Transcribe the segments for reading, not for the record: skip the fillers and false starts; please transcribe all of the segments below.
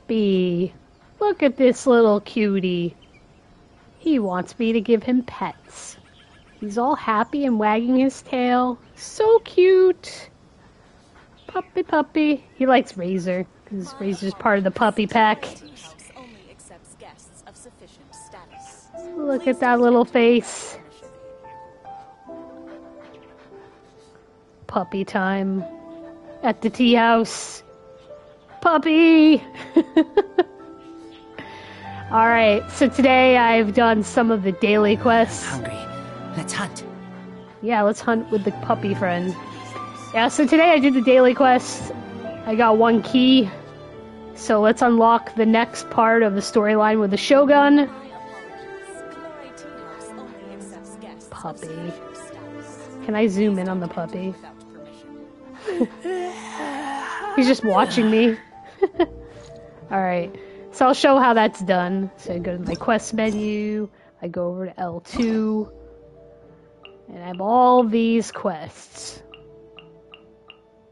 puppy. Look at this little cutie. He wants me to give him pets. He's all happy and wagging his tail. So cute. Puppy, puppy. He likes Razor, because Razor's part of the puppy pack. Look at that little face. Puppy time. At the tea house. Puppy! Alright, so today I've done some of the daily quests. Hungry. Let's hunt. Yeah, let's hunt with the puppy friend. Yeah, so today I did the daily quest. I got 1 key. So let's unlock the next part of the storyline with the Shogun. Puppy. Can I zoom in on the puppy? He's just watching me. Alright, so I'll show how that's done. So I go to my quest menu, I go over to L2, and I have all these quests.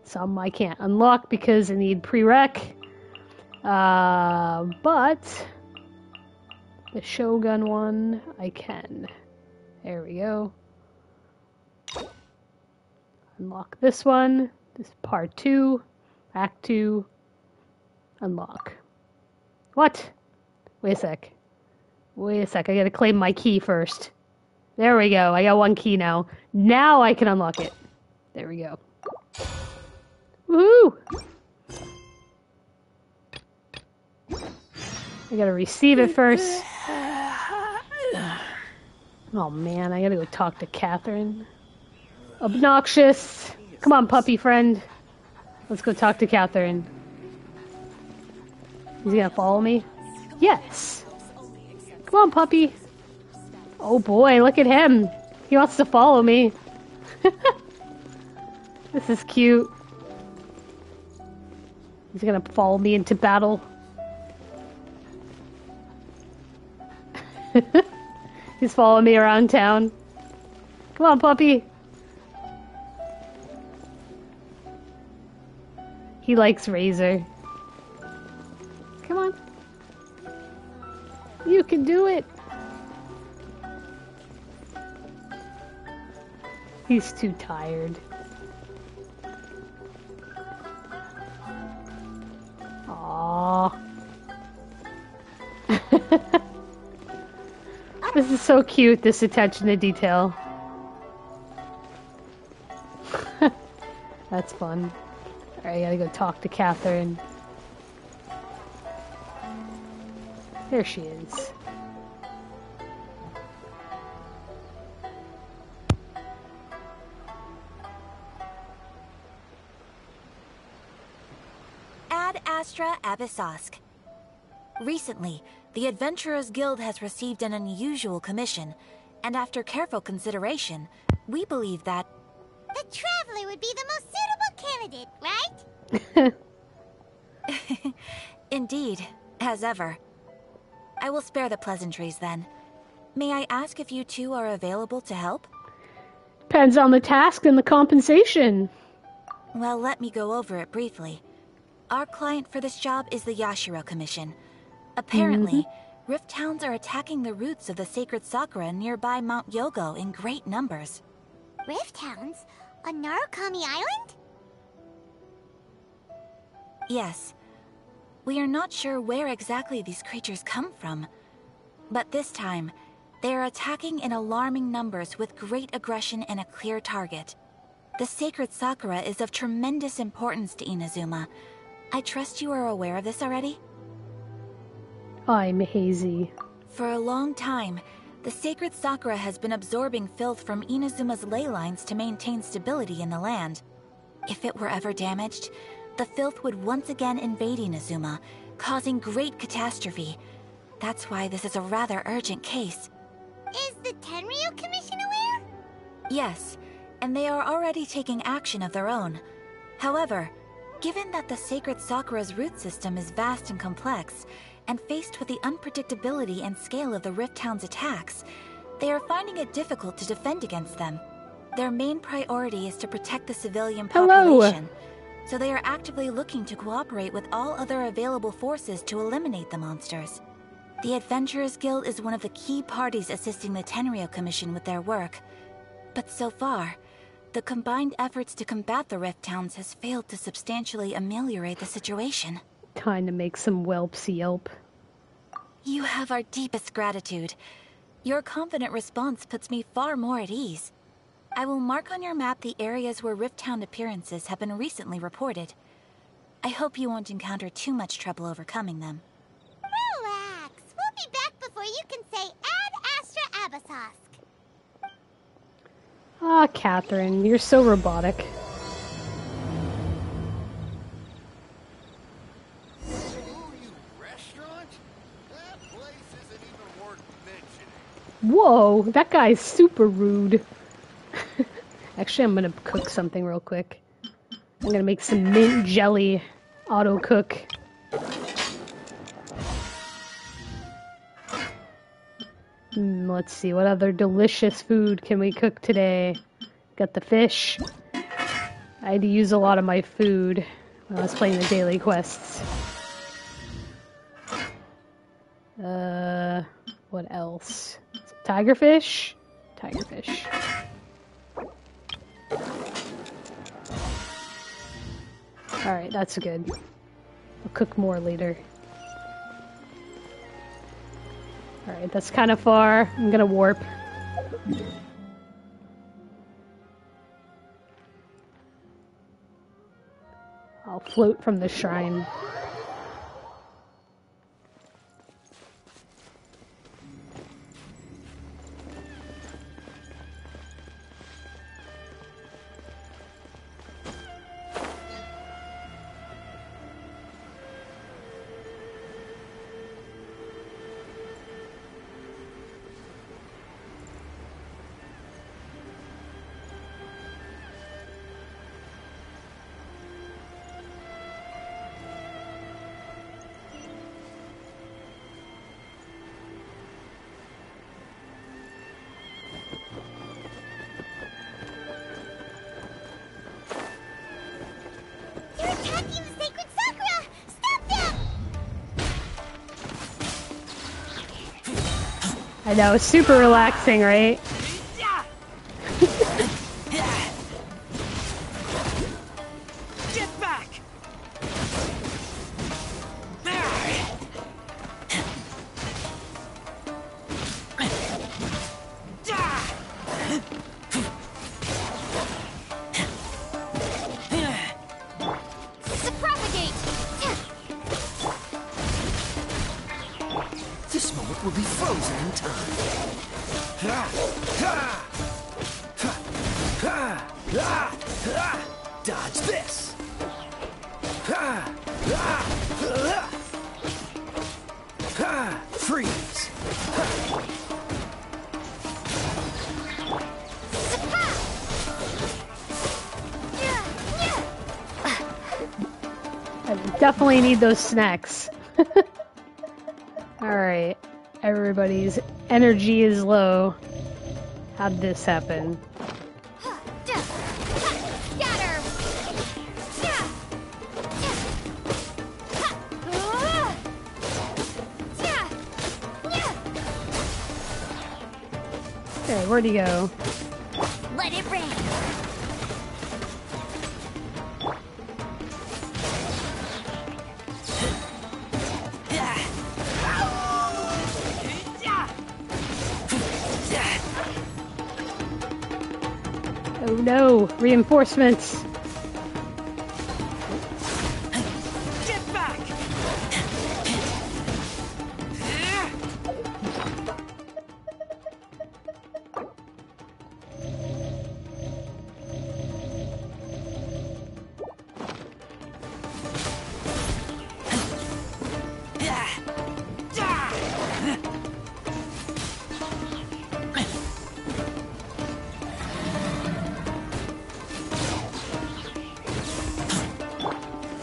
Some I can't unlock because I need prereq, but the Shogun one I can. There we go. Unlock this one. This is part 2, act 2, unlock. What? Wait a sec. I gotta claim my key first. There we go, I got 1 key now. Now I can unlock it. There we go. Woohoo! I gotta receive it first. Oh man, I gotta go talk to Catherine. Obnoxious! Come on, puppy friend. Let's go talk to Catherine. He's gonna follow me? Yes! Come on, puppy. Oh boy, look at him. He wants to follow me. This is cute. He's gonna follow me into battle. He's following me around town. Come on, puppy. He likes Razor. Come on. You can do it. He's too tired. Aww. This is so cute, this attention to detail. That's fun. Alright, I gotta go talk to Catherine. There she is. Ad Astra Abyssosk. Recently, the Adventurers Guild has received an unusual commission, and after careful consideration, we believe that the Traveler would be the most suitable candidate, right? Indeed, as ever. I will spare the pleasantries then. May I ask if you two are available to help? Depends on the task and the compensation. Well, let me go over it briefly. Our client for this job is the Yashiro Commission. Apparently, Rift Hounds are attacking the roots of the sacred Sakura nearby Mount Yogo in great numbers. Rift Hounds? On Narukami Island? Yes. We are not sure where exactly these creatures come from. But this time, they are attacking in alarming numbers with great aggression and a clear target. The sacred Sakura is of tremendous importance to Inazuma. I trust you are aware of this already? I'm hazy. For a long time, the sacred Sakura has been absorbing filth from Inazuma's ley lines to maintain stability in the land. If it were ever damaged, the filth would once again invade Inazuma, causing great catastrophe. That's why this is a rather urgent case. Is the Tenryu Commission aware? Yes, and they are already taking action of their own. However, given that the sacred Sakura's root system is vast and complex, and faced with the unpredictability and scale of the Rift Hound's attacks, they are finding it difficult to defend against them. Their main priority is to protect the civilian population. so they are actively looking to cooperate with all other available forces to eliminate the monsters. The Adventurers Guild is one of the key parties assisting the Tenryou Commission with their work. But so far, the combined efforts to combat the Rift Towns has failed to substantially ameliorate the situation. Time to make some whelps yelp. You have our deepest gratitude. Your confident response puts me far more at ease. I will mark on your map the areas where Rift Town appearances have been recently reported. I hope you won't encounter too much trouble overcoming them. Relax. We'll be back before you can say Ad Astra Abyssosque. Ah, Catherine, you're so robotic. Whoa, that guy's super rude. Actually, I'm gonna cook something real quick. I'm gonna make some mint jelly auto cook. Let's see, what other delicious food can we cook today? Got the fish. I had to use a lot of my food when I was playing the daily quests. What else? Tigerfish? Tigerfish. Alright, that's good. I'll cook more later. Alright, that's kind of far. I'm gonna warp. I'll float from the shrine. I know, it's super relaxing, right? Get back! This moment will be frozen in time. Dodge this! Freeze! I definitely need those snacks. Alright, everybody's energy is low. How'd this happen? Okay, where'd he go? Let it rain. Oh no, reinforcements! Get back!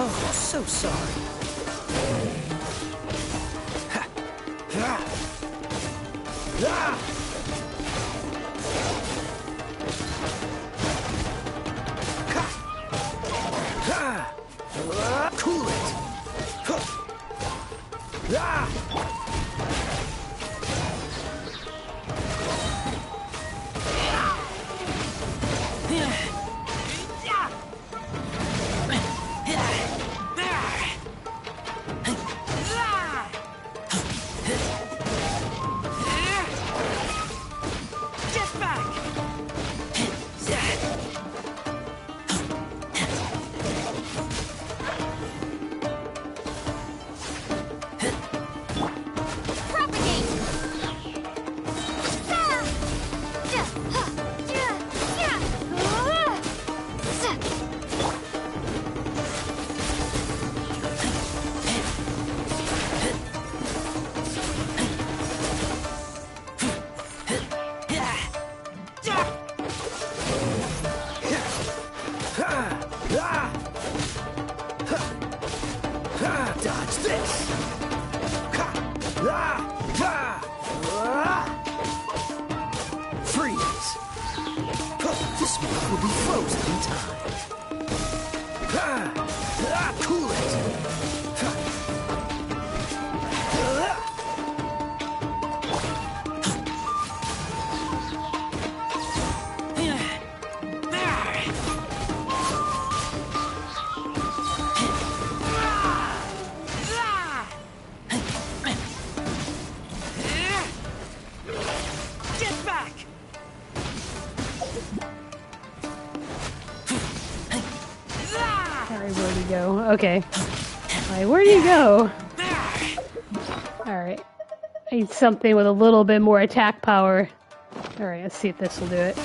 Oh, so sorry. Dodge this! Freeze! This move will be frozen in time. Cool it! Get back! Alright, where'd he go? Okay. Alright, where'd he go? Alright. I need something with a little bit more attack power. Alright, let's see if this will do it.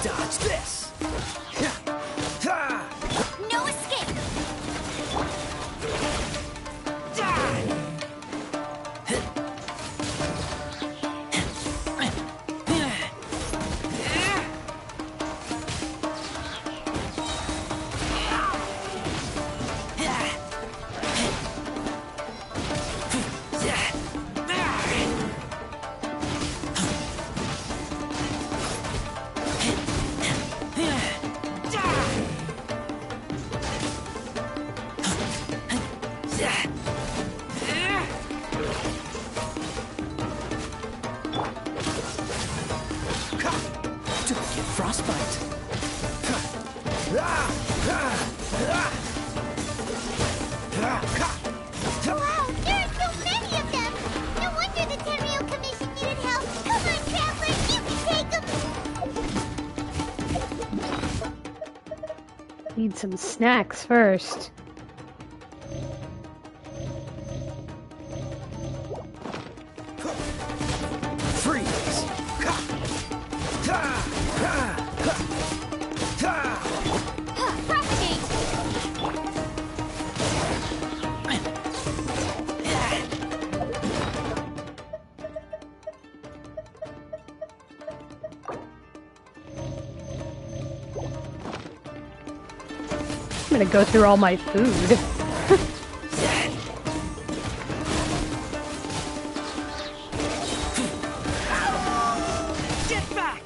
Dodge this! No escape! Don't get frostbite. Wow, there are so many of them! No wonder the Tenryou Commission needed help! Come on, Traveler, you can take them! Need some snacks first. Freeze! Propagate! I'm gonna go through all my food. Get back!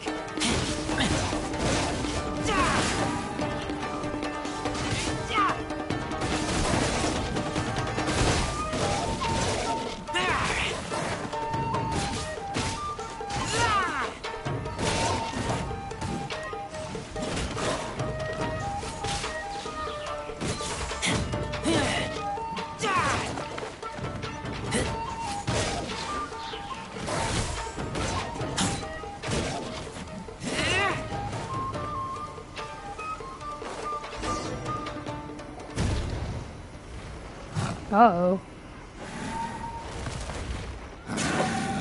Uh-oh.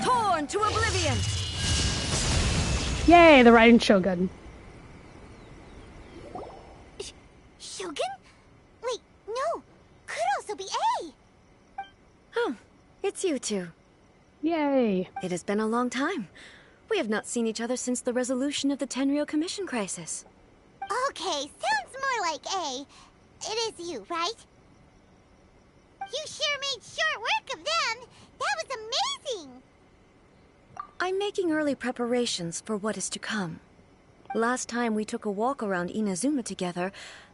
Torn to oblivion! Yay, the Raiden Shogun. Shogun? Wait, no! Could also be A! Oh, it's you two. Yay. It has been a long time. We have not seen each other since the resolution of the Tenryou Commission crisis. Okay, sounds more like A. It is you, right? You sure made short work of them! That was amazing! I'm making early preparations for what is to come. Last time we took a walk around Inazuma together,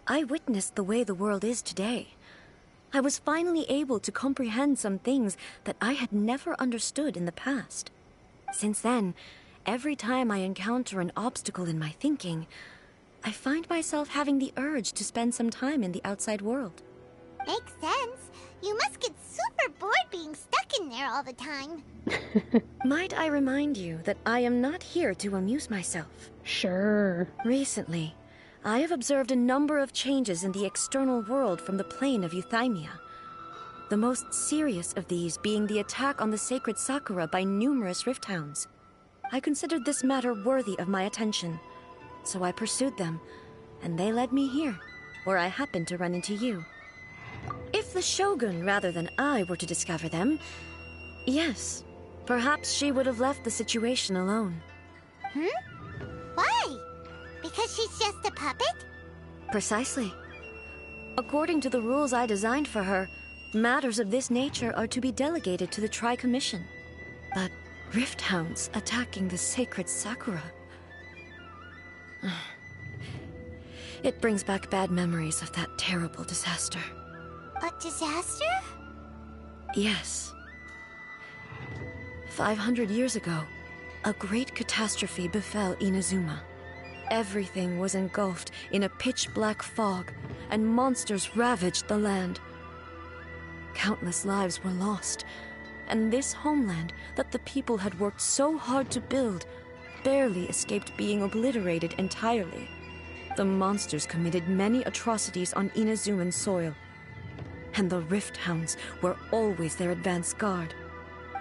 I witnessed the way the world is today. I was finally able to comprehend some things that I had never understood in the past. Since then, every time I encounter an obstacle in my thinking, I find myself having the urge to spend some time in the outside world. Makes sense. You must get super bored being stuck in there all the time. Might I remind you that I am not here to amuse myself? Sure. Recently, I have observed a number of changes in the external world from the plane of Euthymia. The most serious of these being the attack on the sacred Sakura by numerous rift hounds. I considered this matter worthy of my attention, so I pursued them, and they led me here, where I happened to run into you. If the Shogun rather than I were to discover them, yes, perhaps she would have left the situation alone. Why? Because she's just a puppet? Precisely. According to the rules I designed for her, matters of this nature are to be delegated to the Tri-Commission. But rift hounds attacking the sacred Sakura... It brings back bad memories of that terrible disaster. A disaster? Yes. 500 years ago, a great catastrophe befell Inazuma. Everything was engulfed in a pitch-black fog, and monsters ravaged the land. Countless lives were lost, and this homeland that the people had worked so hard to build barely escaped being obliterated entirely. The monsters committed many atrocities on Inazuman soil, and the Rift Hounds were always their advance guard.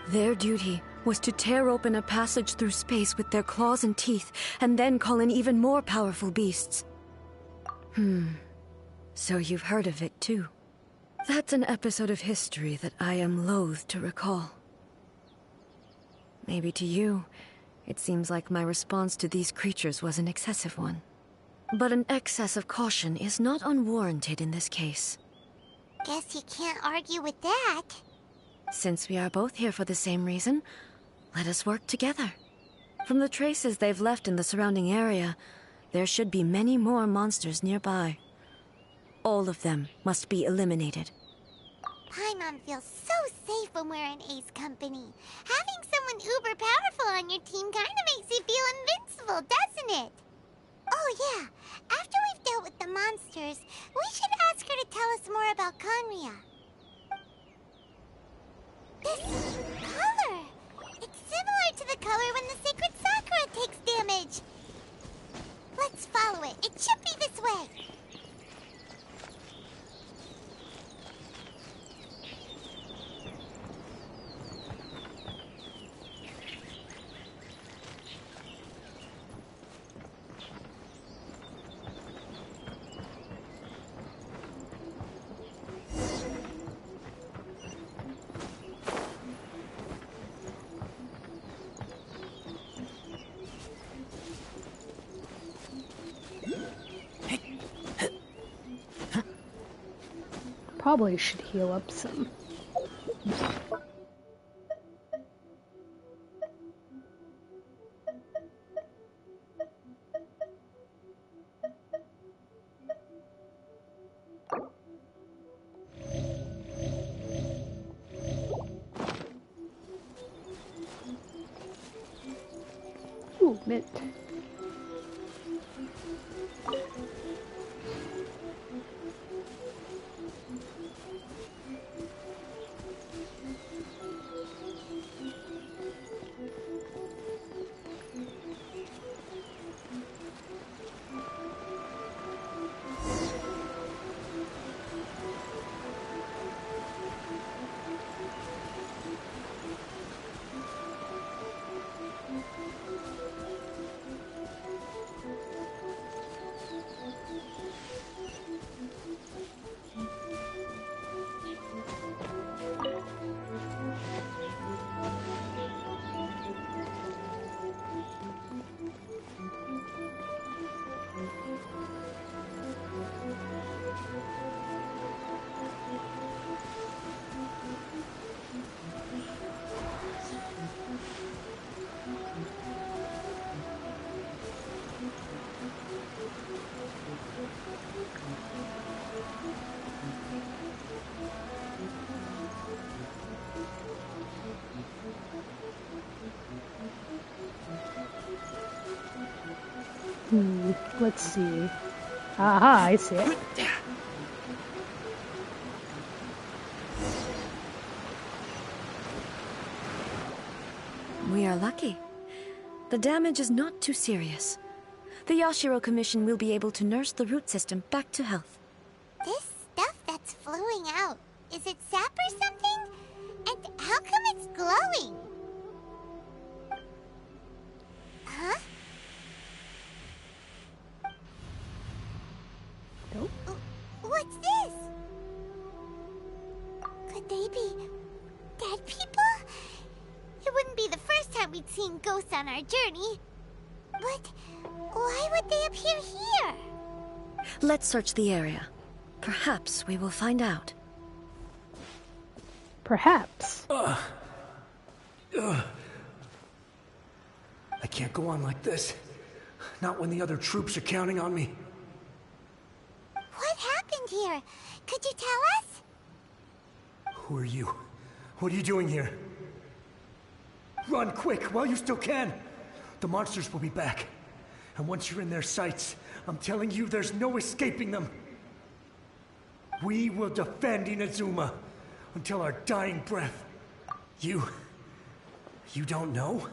Their duty was to tear open a passage through space with their claws and teeth, and then call in even more powerful beasts. So you've heard of it too. That's an episode of history that I am loath to recall. Maybe to you, it seems like my response to these creatures was an excessive one. But an excess of caution is not unwarranted in this case. Guess you can't argue with that. Since we are both here for the same reason, let us work together. From the traces they've left in the surrounding area, there should be many more monsters nearby. All of them must be eliminated. Paimon feels so safe when we're in Ace Company. Having someone uber powerful on your team kinda makes you feel invincible, doesn't it? Oh yeah, after we've dealt with the monsters, we should ask her to tell us more about Conria. This color! It's similar to the color when the sacred Sakura takes damage. Let's follow it. It should be this way. Probably should heal up some. Ooh, mint. Let's see. Aha, I see it. We are lucky. The damage is not too serious. The Yashiro Commission will be able to nurse the root system back to health. This stuff that's flowing out, is it sap or something? And how come it's glowing? Huh? Nope. What's this? Could they be dead people? It wouldn't be the first time we'd seen ghosts on our journey. But why would they appear here? Let's search the area. Perhaps we will find out. Perhaps. I can't go on like this. Not when the other troops are counting on me. What happened here? Could you tell us? Who are you? What are you doing here? Run quick while you still can. The monsters will be back. And once you're in their sights, I'm telling you there's no escaping them. We will defend Inazuma until our dying breath. You don't know?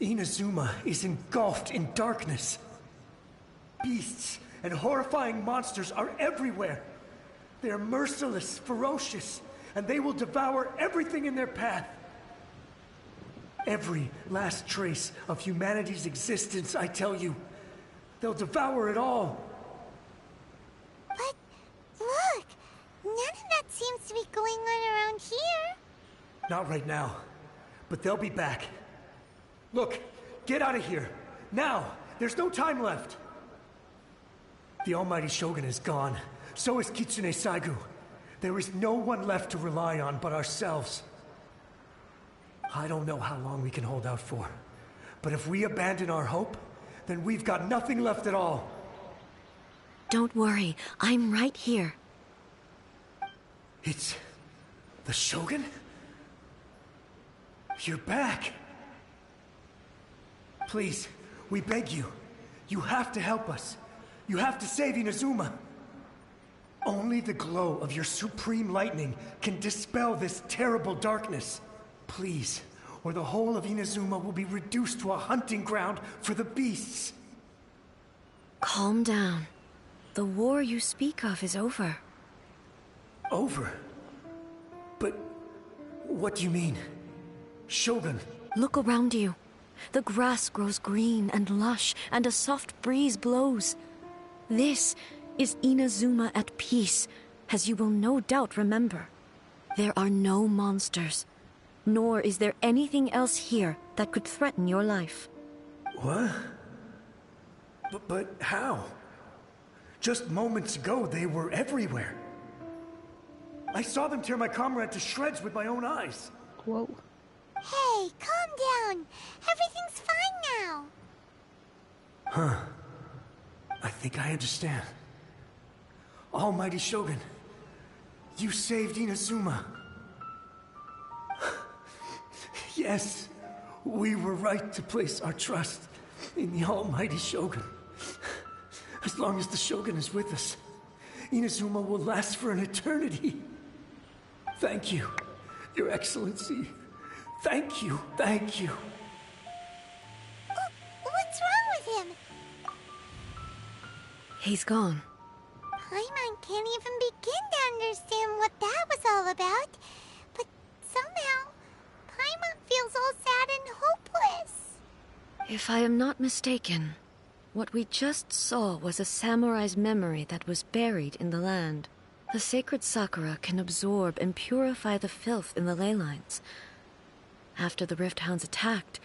Inazuma is engulfed in darkness. Beasts and horrifying monsters are everywhere. They are merciless, ferocious, and they will devour everything in their path. Every last trace of humanity's existence, I tell you. They'll devour it all. But look, none of that seems to be going on around here. Not right now, but they'll be back. Look, get out of here. Now, there's no time left. The almighty Shogun is gone. So is Kitsune Saigu. There is no one left to rely on but ourselves. I don't know how long we can hold out for. But if we abandon our hope, then we've got nothing left at all. Don't worry, I'm right here. It's the Shogun? You're back. Please, we beg you. You have to help us. You have to save Inazuma. Only the glow of your supreme lightning can dispel this terrible darkness. Please, or the whole of Inazuma will be reduced to a hunting ground for the beasts. Calm down. The war you speak of is over. Over? But what do you mean? Shogun? Look around you. The grass grows green and lush, and a soft breeze blows. This is Inazuma at peace, as you will no doubt remember. There are no monsters, nor is there anything else here that could threaten your life. What? But how? Just moments ago, they were everywhere. I saw them tear my comrade to shreds with my own eyes. Whoa. Hey, calm down. Everything's fine now. Huh. I think I understand. Almighty Shogun, you saved Inazuma. Yes, we were right to place our trust in the Almighty Shogun. As long as the Shogun is with us, Inazuma will last for an eternity. Thank you, Your Excellency. Thank you, thank you. What's wrong with him? He's gone. Paimon can't even begin to understand what that was all about. But somehow, Paimon feels all sad and hopeless. If I am not mistaken, what we just saw was a samurai's memory that was buried in the land. The sacred sakura can absorb and purify the filth in the ley lines. After the Rift Hounds attacked,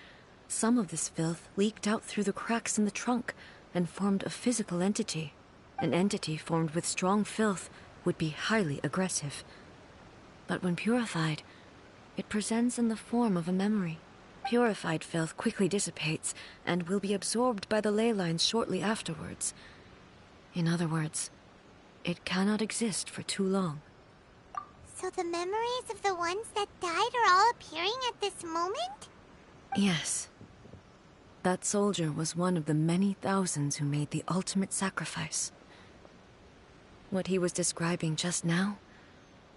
some of this filth leaked out through the cracks in the trunk and formed a physical entity. An entity formed with strong filth would be highly aggressive. But when purified, it presents in the form of a memory. Purified filth quickly dissipates and will be absorbed by the ley lines shortly afterwards. In other words, it cannot exist for too long. So the memories of the ones that died are all appearing at this moment? Yes. That soldier was one of the many thousands who made the ultimate sacrifice. What he was describing just now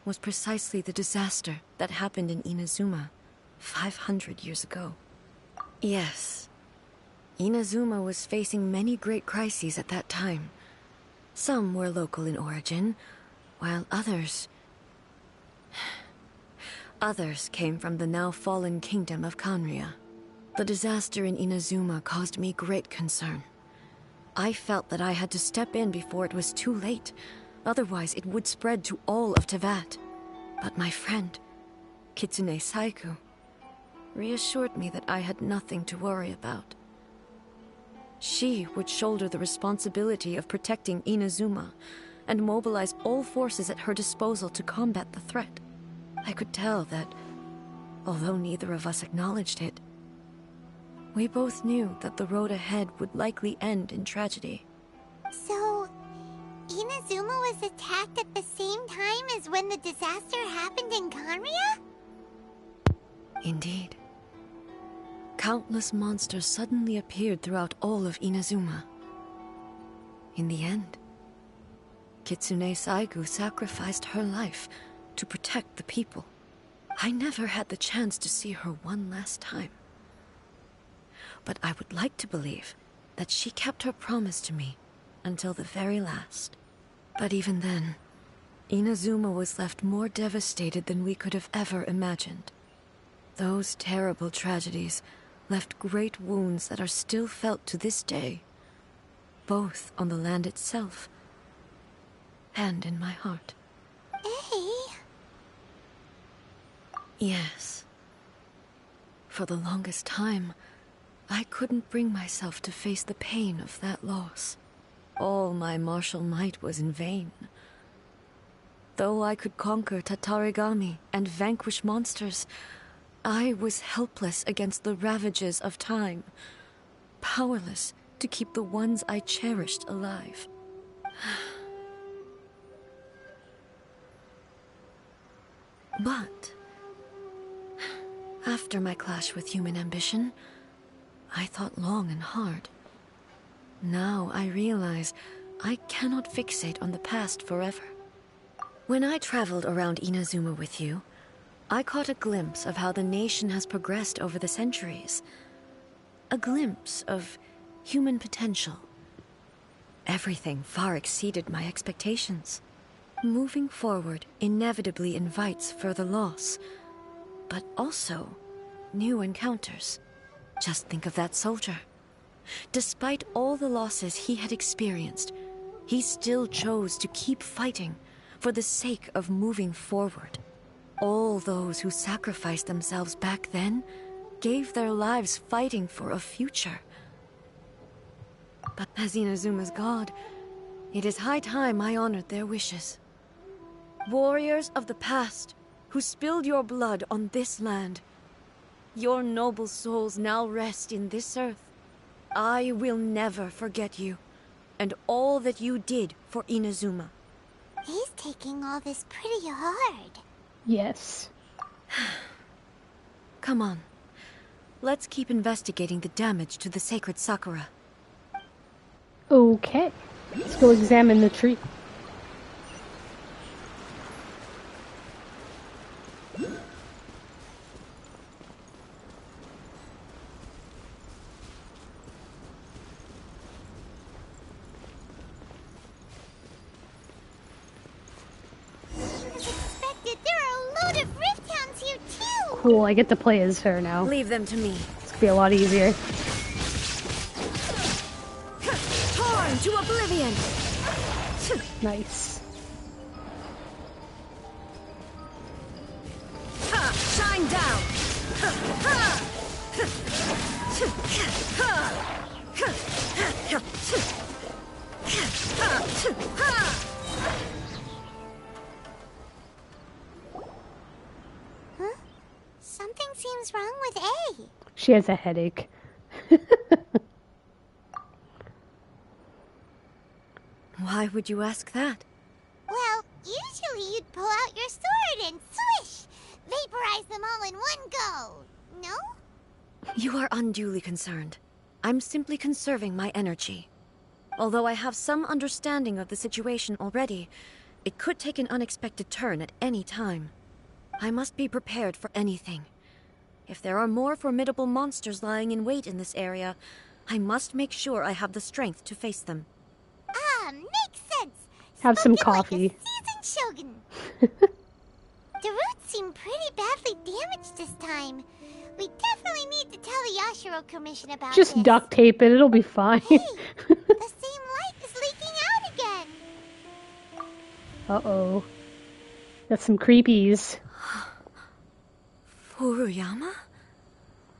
was precisely the disaster that happened in Inazuma 500 years ago. Yes, Inazuma was facing many great crises at that time. Some were local in origin, while others came from the now fallen kingdom of Kanria. The disaster in Inazuma caused me great concern. I felt that I had to step in before it was too late, otherwise it would spread to all of Teyvat. But my friend, Kitsune Saiku, reassured me that I had nothing to worry about. She would shoulder the responsibility of protecting Inazuma and mobilize all forces at her disposal to combat the threat. I could tell that, although neither of us acknowledged it, we both knew that the road ahead would likely end in tragedy. So, Inazuma was attacked at the same time as when the disaster happened in Kanria? Indeed. Countless monsters suddenly appeared throughout all of Inazuma. In the end, Kitsune Saigu sacrificed her life to protect the people. I never had the chance to see her one last time. But I would like to believe that she kept her promise to me until the very last. But even then, Inazuma was left more devastated than we could have ever imagined. Those terrible tragedies left great wounds that are still felt to this day, both on the land itself and in my heart. Hey? Yes. For the longest time, I couldn't bring myself to face the pain of that loss. All my martial might was in vain. Though I could conquer Tatarigami and vanquish monsters, I was helpless against the ravages of time, powerless to keep the ones I cherished alive. But after my clash with human ambition, I thought long and hard. Now I realize I cannot fixate on the past forever. When I traveled around Inazuma with you, I caught a glimpse of how the nation has progressed over the centuries. A glimpse of human potential. Everything far exceeded my expectations. Moving forward inevitably invites further loss, but also new encounters. Just think of that soldier. Despite all the losses he had experienced, he still chose to keep fighting for the sake of moving forward. All those who sacrificed themselves back then gave their lives fighting for a future. But as Inazuma's god, it is high time I honored their wishes. Warriors of the past, who spilled your blood on this land, your noble souls now rest in this earth. I will never forget you, and all that you did for Inazuma. He's taking all this pretty hard. Yes. Come on. Let's keep investigating the damage to the sacred Sakura. Okay. Let's go examine the tree. Cool, I get to play as her now. Leave them to me. It's gonna be a lot easier. Torn to oblivion! Nice. Shine down! Something seems wrong with A. She has a headache. Why would you ask that? Well, usually you'd pull out your sword and swish! Vaporize them all in one go, no? You are unduly concerned. I'm simply conserving my energy. Although I have some understanding of the situation already, it could take an unexpected turn at any time. I must be prepared for anything. If there are more formidable monsters lying in wait in this area, I must make sure I have the strength to face them. Ah, makes sense. Have some Spoken coffee. like a seasoned shogun. The roots seem pretty badly damaged this time. We definitely need to tell the Yashiro Commission about Just this. duct tape it, it'll be fine. Hey, the same light is leaking out again. Uh-oh. That's some creepies. Furuyama?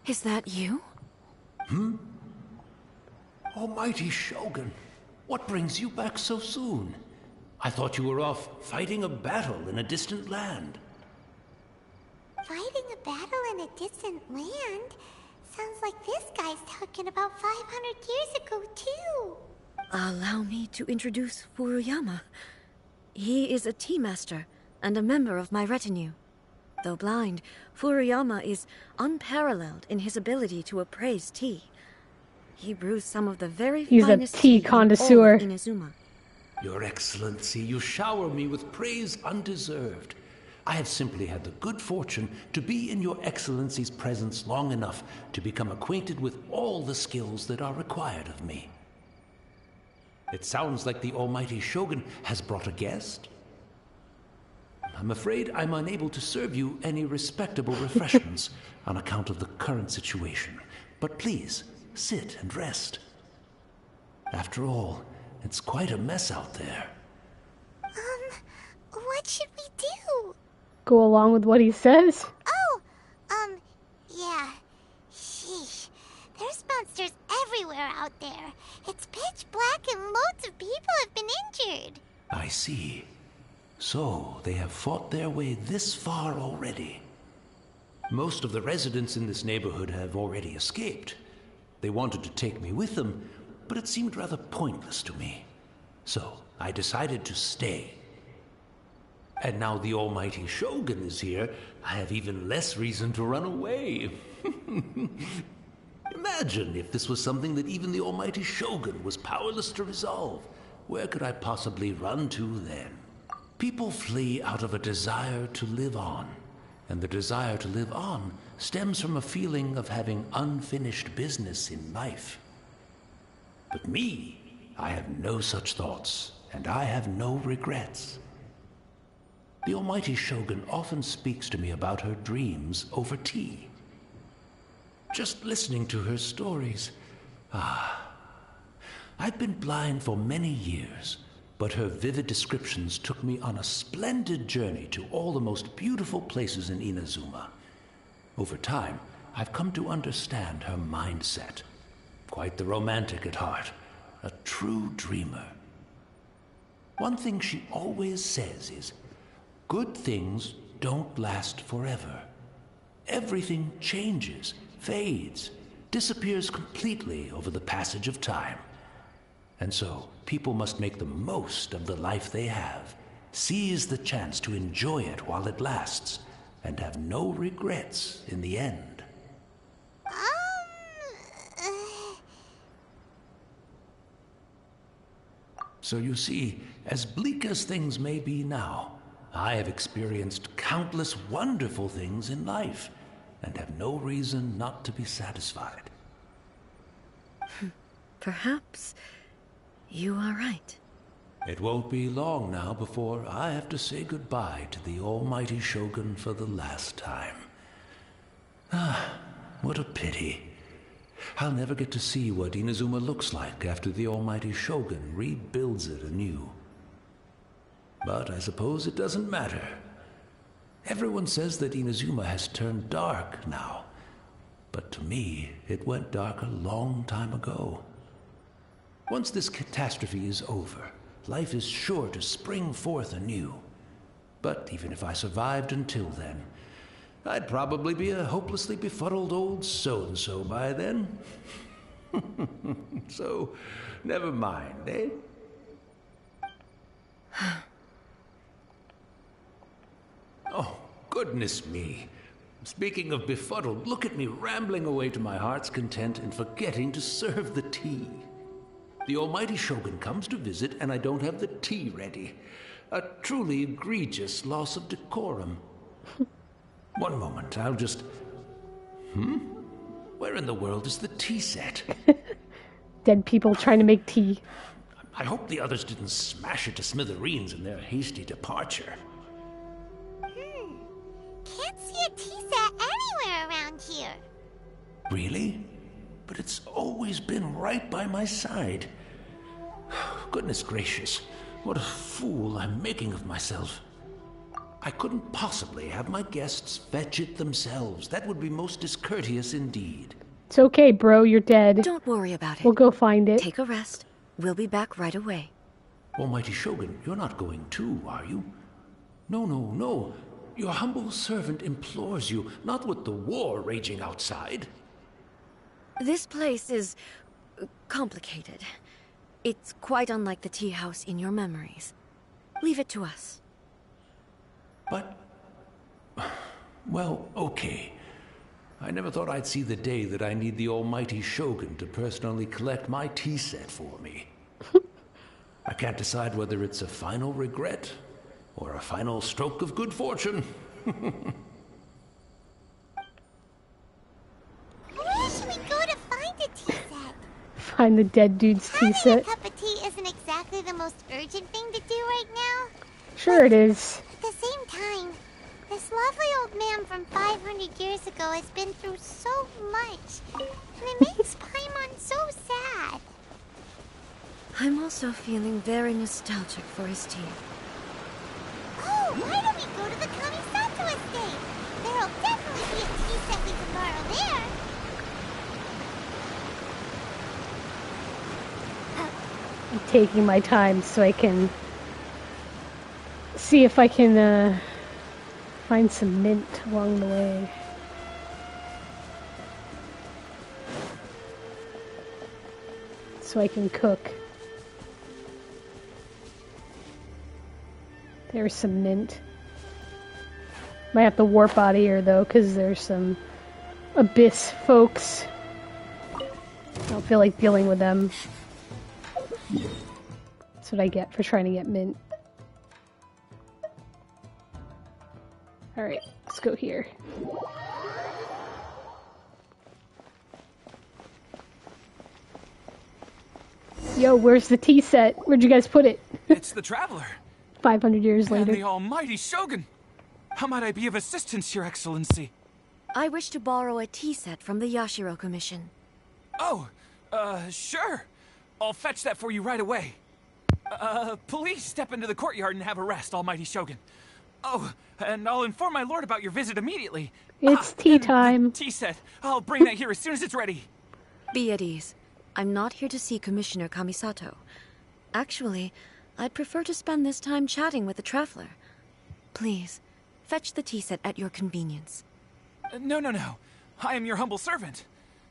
Is that you? Almighty Shogun, what brings you back so soon? I thought you were off fighting a battle in a distant land. Fighting a battle in a distant land? Sounds like this guy's talking about 500 years ago, too. Allow me to introduce Furuyama. He is a tea master and a member of my retinue. Though blind, Furuyama is unparalleled in his ability to appraise tea. He brews some of the very He's a finest tea in all connoisseur. of Inazuma. Your Excellency, you shower me with praise undeserved. I have simply had the good fortune to be in Your Excellency's presence long enough to become acquainted with all the skills that are required of me. It sounds like the Almighty Shogun has brought a guest. I'm afraid I'm unable to serve you any respectable refreshments on account of the current situation. But please, sit and rest. After all, it's quite a mess out there. What should we do? Go along with what he says? Oh, yeah. Sheesh. There's monsters everywhere out there. It's pitch black and loads of people have been injured. I see. So, they have fought their way this far already. Most of the residents in this neighborhood have already escaped. They wanted to take me with them, but it seemed rather pointless to me. So, I decided to stay. And now the Almighty Shogun is here, I have even less reason to run away. Imagine if this was something that even the Almighty Shogun was powerless to resolve. Where could I possibly run to then? People flee out of a desire to live on, and the desire to live on stems from a feeling of having unfinished business in life. But me, I have no such thoughts, and I have no regrets. The Almighty Shogun often speaks to me about her dreams over tea. Just listening to her stories, I've been blind for many years, but her vivid descriptions took me on a splendid journey to all the most beautiful places in Inazuma. Over time, I've come to understand her mindset. Quite the romantic at heart, a true dreamer. One thing she always says is, good things don't last forever. Everything changes, fades, disappears completely over the passage of time. And so, people must make the most of the life they have, seize the chance to enjoy it while it lasts, and have no regrets in the end. So you see, as bleak as things may be now, I have experienced countless wonderful things in life, and have no reason not to be satisfied. Perhaps you are right. It won't be long now before I have to say goodbye to the Almighty Shogun for the last time. What a pity. I'll never get to see what Inazuma looks like after the Almighty Shogun rebuilds it anew. But I suppose it doesn't matter. Everyone says that Inazuma has turned dark now, but to me, it went dark a long time ago. Once this catastrophe is over, life is sure to spring forth anew. But even if I survived until then, I'd probably be a hopelessly befuddled old so-and-so by then. So, never mind, eh? Oh, goodness me. Speaking of befuddled, look at me rambling away to my heart's content and forgetting to serve the tea. The almighty Shogun comes to visit and I don't have the tea ready. A truly egregious loss of decorum. One moment, I'll just... Where in the world is the tea set? Dead people trying to make tea. I hope the others didn't smash it to smithereens in their hasty departure. Can't see a tea set anywhere around here. Really? But it's always been right by my side. Goodness gracious, what a fool I'm making of myself. I couldn't possibly have my guests fetch it themselves. That would be most discourteous indeed. It's okay, bro. You're dead. Don't worry about it. We'll go find it. Take a rest. We'll be back right away. Almighty Shogun, you're not going too, are you? No, no, no. Your humble servant implores you, not with the war raging outside. This place is complicated. It's quite unlike the tea house in your memories. Leave it to us. But... well, okay. I never thought I'd see the day that I need the almighty Shogun to personally collect my tea set for me. I can't decide whether it's a final regret or a final stroke of good fortune. Where should we go to find a tea set? Find the dead dude's tea Having set. a cup of tea isn't exactly the most urgent thing to do right now. Sure it is. At the same time, this lovely old man from 500 years ago has been through so much, and it makes Paimon so sad. I'm also feeling very nostalgic for his tea. Oh, why don't we go to the Kamisato estate? There'll definitely be a tea set we can borrow there. I'm taking my time so I can see if I can find some mint along the way. So I can cook. There's some mint. Might have to warp out of here though, because there's some abyss folks. I don't feel like dealing with them. That's what I get for trying to get mint. Alright, let's go here. Yo, where's the tea set? Where'd you guys put it? It's the Traveler. 500 years And later. the almighty Shogun. How might I be of assistance, Your Excellency? I wish to borrow a tea set from the Yashiro Commission. Oh, sure. I'll fetch that for you right away. Please step into the courtyard and have a rest, almighty Shogun. Oh, and I'll inform my lord about your visit immediately. It's tea and the time. tea set. I'll bring that here as soon as it's ready. Be at ease. I'm not here to see Commissioner Kamisato. Actually, I'd prefer to spend this time chatting with the Traveler. Please, fetch the tea set at your convenience. No. I am your humble servant.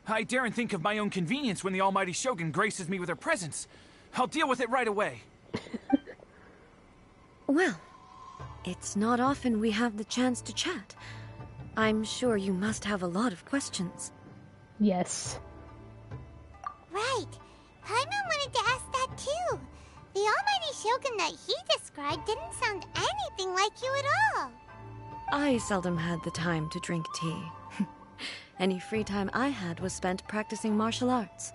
I daren't think of my own convenience when the almighty Shogun graces me with her presence. I'll deal with it right away. Well, it's not often we have the chance to chat. I'm sure you must have a lot of questions. Yes. Right. Paimon wanted to ask that too. The almighty Shogun that he described didn't sound anything like you at all. I seldom had the time to drink tea. Any free time I had was spent practicing martial arts.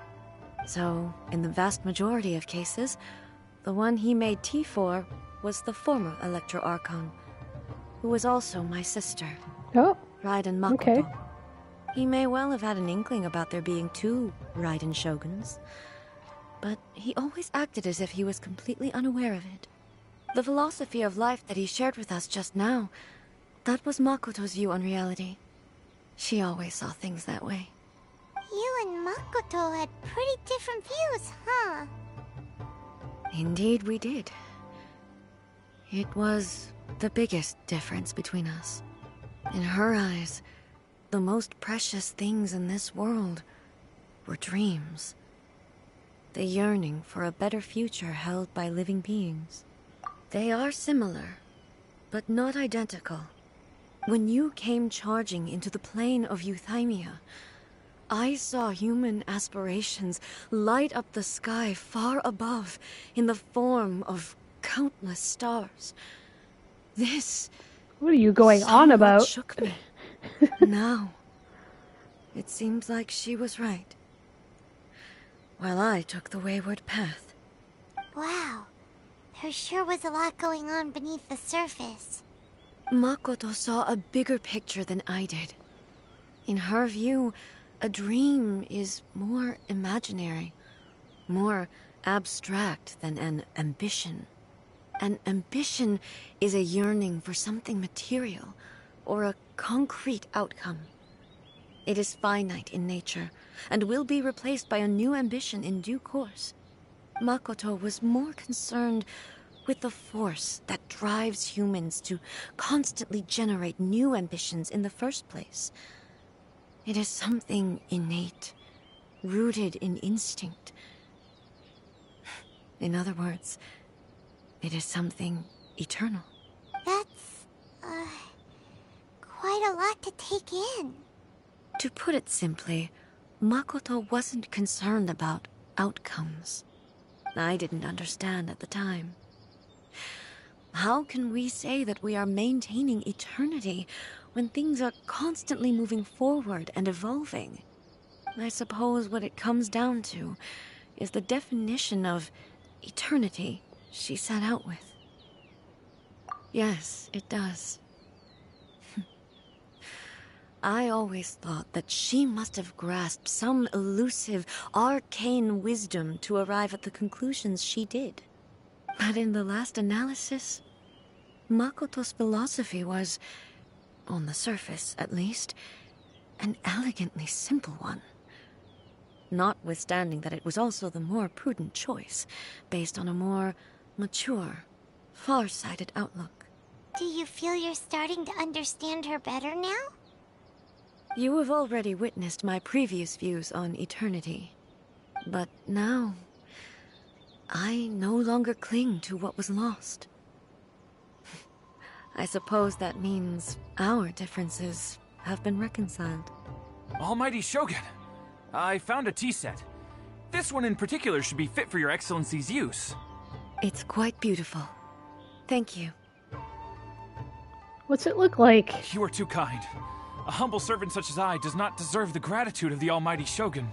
So, in the vast majority of cases, the one he made tea for was the former Electro Archon, who was also my sister, Oh, Raiden Makoto. okay. He may well have had an inkling about there being two Raiden Shoguns, but he always acted as if he was completely unaware of it. The philosophy of life that he shared with us just now, that was Makoto's view on reality. She always saw things that way. You and Makoto had pretty different views, huh? Indeed we did. It was the biggest difference between us. In her eyes, the most precious things in this world were dreams. The yearning for a better future held by living beings. They are similar, but not identical. When you came charging into the plane of Euthymia, I saw human aspirations light up the sky far above in the form of countless stars. This What are you going on somewhat about? shook me. Now, it seems like she was right, while I took the wayward path. Wow. There sure was a lot going on beneath the surface. Makoto saw a bigger picture than I did. In her view, a dream is more imaginary, more abstract than an ambition. An ambition is a yearning for something material, or a concrete outcome. It is finite in nature, and will be replaced by a new ambition in due course. Makoto was more concerned with the force that drives humans to constantly generate new ambitions in the first place. It is something innate, rooted in instinct. In other words, it is something eternal. That's, quite a lot to take in. To put it simply, Makoto wasn't concerned about outcomes. I didn't understand at the time. How can we say that we are maintaining eternity when things are constantly moving forward and evolving? I suppose what it comes down to is the definition of eternity she set out with. Yes, it does. I always thought that she must have grasped some elusive, arcane wisdom to arrive at the conclusions she did. But in the last analysis, Makoto's philosophy was, on the surface at least, an elegantly simple one. Notwithstanding that it was also the more prudent choice, based on a more mature, far-sighted outlook. Do you feel you're starting to understand her better now? You have already witnessed my previous views on eternity. But now, I no longer cling to what was lost. I suppose that means our differences have been reconciled. Almighty Shogun, I found a tea set. This one in particular should be fit for your excellency's use. It's quite beautiful. Thank you. What's it look like? You are too kind. A humble servant such as I does not deserve the gratitude of the Almighty Shogun.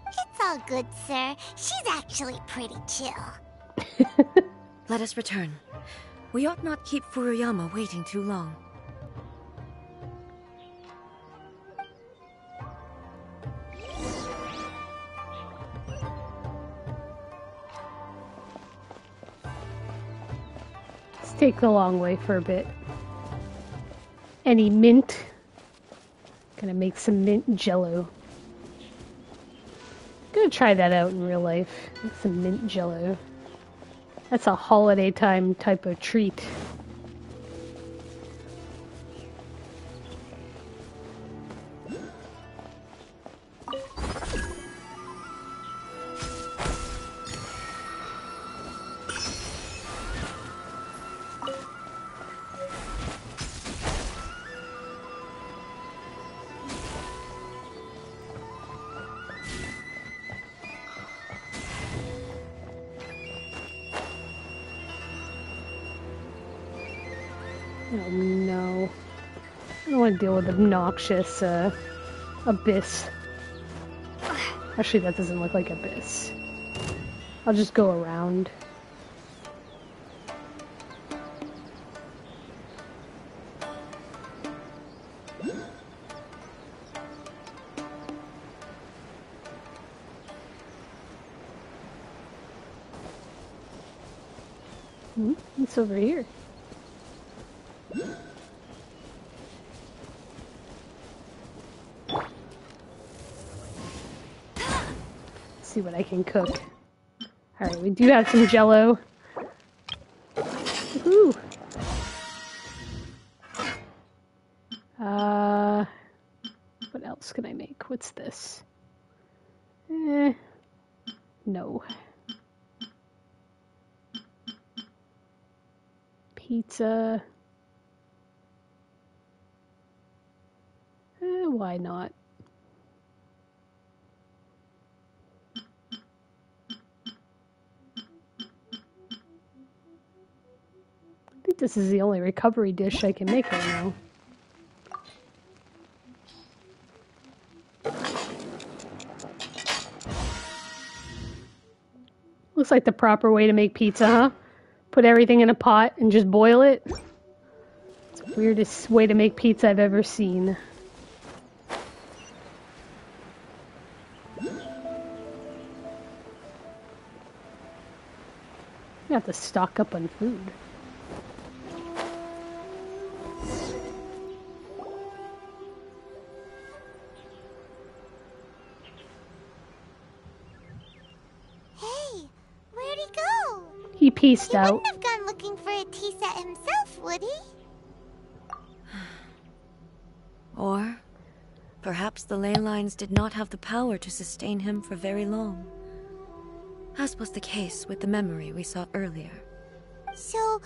It's all good, sir. She's actually pretty chill. Let us return. We ought not keep Furuyama waiting too long. Let's take the long way for a bit. Any mint? Gonna make some mint jello. Gonna try that out in real life. Make some mint jello. That's a holiday time type of treat. Oh no. I don't want to deal with obnoxious abyss. Actually, that doesn't look like abyss. I'll just go around. It's over here. See what I can cook. Alright, we do have some jello. Woohoo! What else can I make? What's this? No. Pizza. Why not? I think this is the only recovery dish I can make right now. Looks like the proper way to make pizza, huh? Put everything in a pot and just boil it. It's the weirdest way to make pizza I've ever seen. You have to stock up on food. Hey, where'd he go? He pieced He out. wouldn't have gone looking for a tea set himself, would he? Or perhaps the ley lines did not have the power to sustain him for very long, as was the case with the memory we saw earlier. So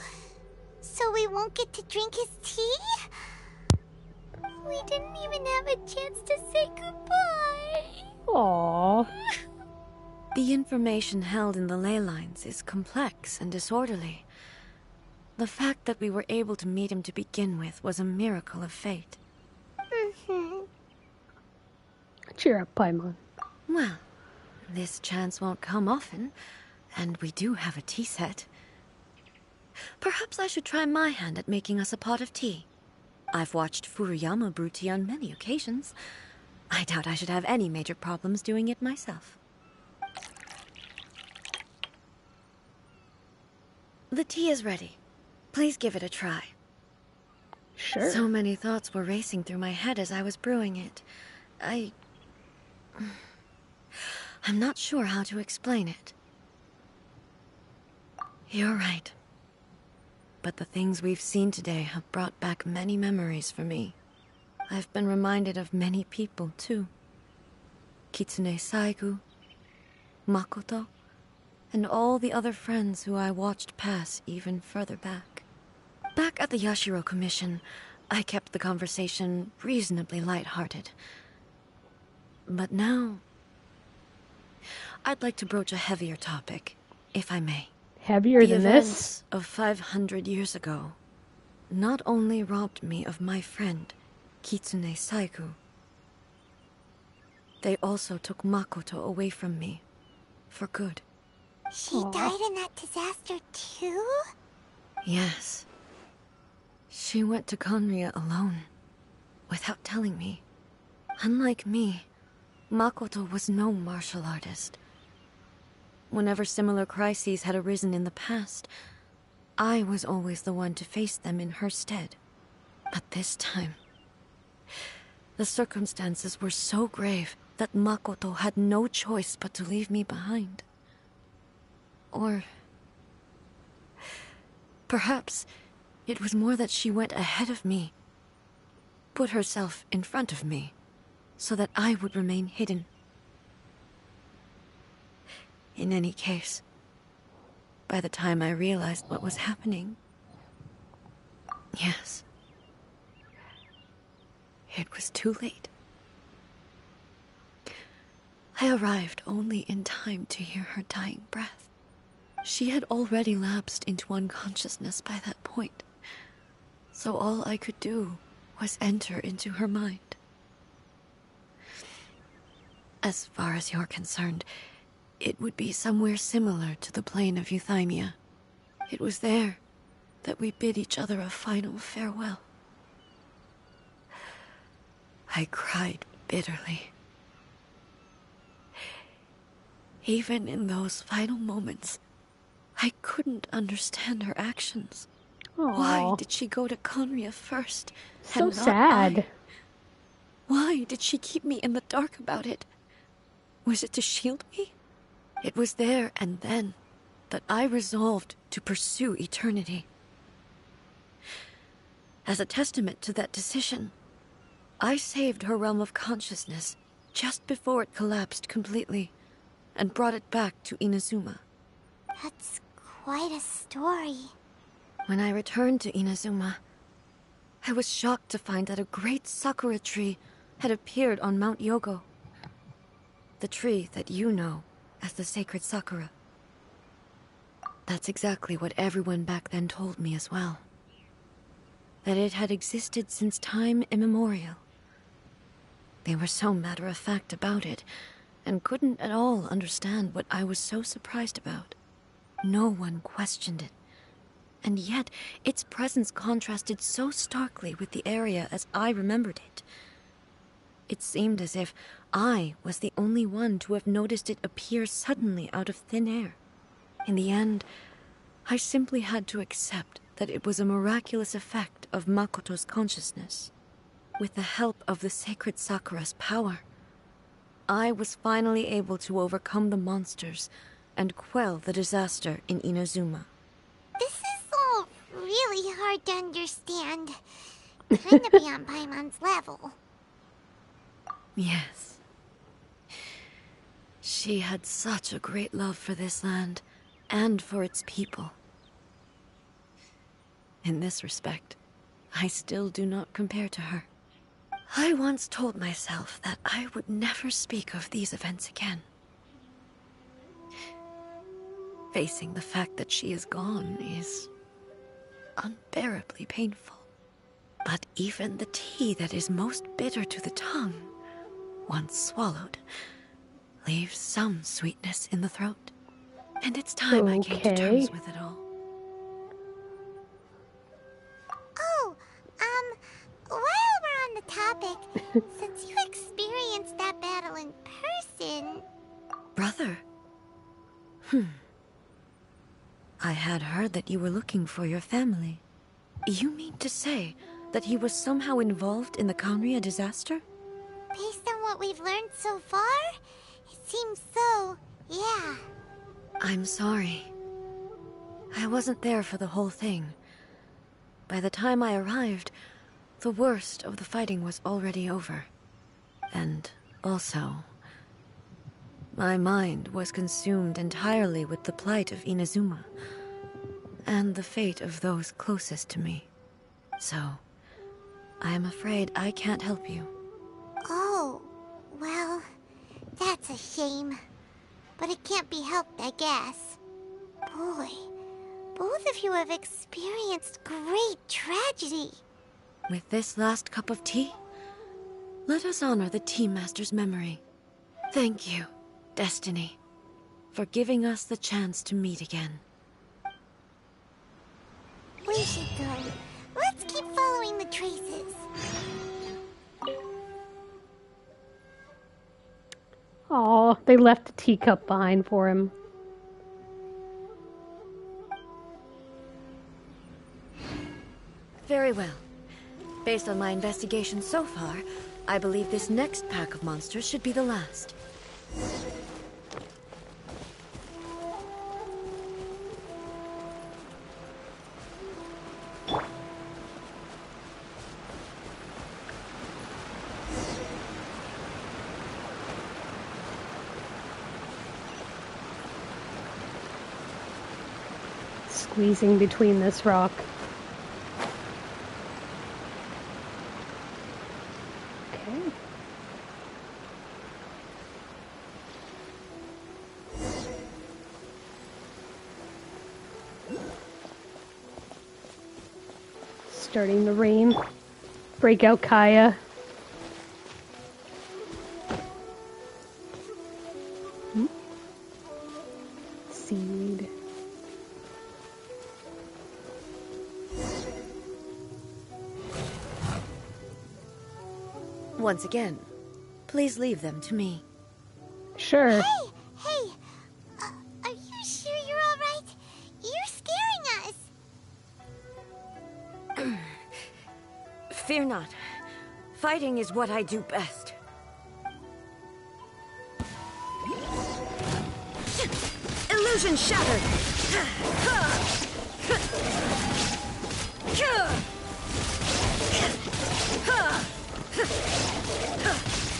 we won't get to drink his tea? We didn't even have a chance to say goodbye. Aww. The information held in the ley lines is complex and disorderly. The fact that we were able to meet him to begin with was a miracle of fate. Cheer up, Paimon. Well, this chance won't come often, and we do have a tea set. Perhaps I should try my hand at making us a pot of tea. I've watched Furuyama brew tea on many occasions. I doubt I should have any major problems doing it myself. The tea is ready. Please give it a try. Sure. So many thoughts were racing through my head as I was brewing it. I'm not sure how to explain it. You're right. But the things we've seen today have brought back many memories for me. I've been reminded of many people, too. Kitsune Saigu, Makoto, and all the other friends who I watched pass even further back. Back at the Yashiro Commission, I kept the conversation reasonably lighthearted. But now, I'd like to broach a heavier topic, if I may. Heavier The than events this? of 500 years ago not only robbed me of my friend, Kitsune Saigu, they also took Makoto away from me, for good. She died in that disaster too? Yes. She went to Conria alone, without telling me. Unlike me, Makoto was no martial artist. Whenever similar crises had arisen in the past, I was always the one to face them in her stead. But this time, the circumstances were so grave that Makoto had no choice but to leave me behind. Or perhaps it was more that she went ahead of me, put herself in front of me, so that I would remain hidden. In any case, by the time I realized what was happening, yes, it was too late. I arrived only in time to hear her dying breath. She had already lapsed into unconsciousness by that point, so all I could do was enter into her mind. As far as you're concerned, it would be somewhere similar to the plain of Euthymia. It was there that we bid each other a final farewell. I cried bitterly. Even in those final moments, I couldn't understand her actions. Why Aww. did she go to Conria first, So and not sad. I? Why did she keep me in the dark about it? Was it to shield me? It was there and then that I resolved to pursue eternity. As a testament to that decision, I saved her realm of consciousness just before it collapsed completely, and brought it back to Inazuma. That's quite a story. When I returned to Inazuma, I was shocked to find that a great sakura tree had appeared on Mount Yogo. The tree that you know as the sacred sakura. That's exactly what everyone back then told me as well. That it had existed since time immemorial. They were so matter-of-fact about it, and couldn't at all understand what I was so surprised about. No one questioned it. And yet, its presence contrasted so starkly with the area as I remembered it. It seemed as if I was the only one to have noticed it appear suddenly out of thin air. In the end, I simply had to accept that it was a miraculous effect of Makoto's consciousness. With the help of the sacred Sakura's power, I was finally able to overcome the monsters and quell the disaster in Inazuma. This is all really hard to understand. Kinda beyond Paimon's level. Yes. She had such a great love for this land, and for its people. In this respect, I still do not compare to her. I once told myself that I would never speak of these events again. Facing the fact that she is gone is unbearably painful. But even the tea that is most bitter to the tongue, once swallowed, leaves some sweetness in the throat. And it's time I came to terms with it all. Oh, while we're on the topic, since you experienced that battle in person... Brother? I had heard that you were looking for your family. You mean to say that he was somehow involved in the Kanria disaster? Based on what we've learned so far, it seems so, yeah. I'm sorry. I wasn't there for the whole thing. By the time I arrived, the worst of the fighting was already over. And also, my mind was consumed entirely with the plight of Inazuma, and the fate of those closest to me. So, I am afraid I can't help you. Oh, well, that's a shame. But it can't be helped, I guess. Boy, both of you have experienced great tragedy. With this last cup of tea, let us honor the Tea Master's memory. Thank you, Destiny, for giving us the chance to meet again. We should go. Let's keep following the traces. Oh, they left a teacup behind for him. Very well. Based on my investigation so far, I believe this next pack of monsters should be the last. Squeezing between this rock. Okay. Starting the rain. Break out Kaya. Seaweed. Once again, please leave them to me. Sure. Hey! Are you sure you're alright? You're scaring us! Fear not. Fighting is what I do best. Illusion shattered!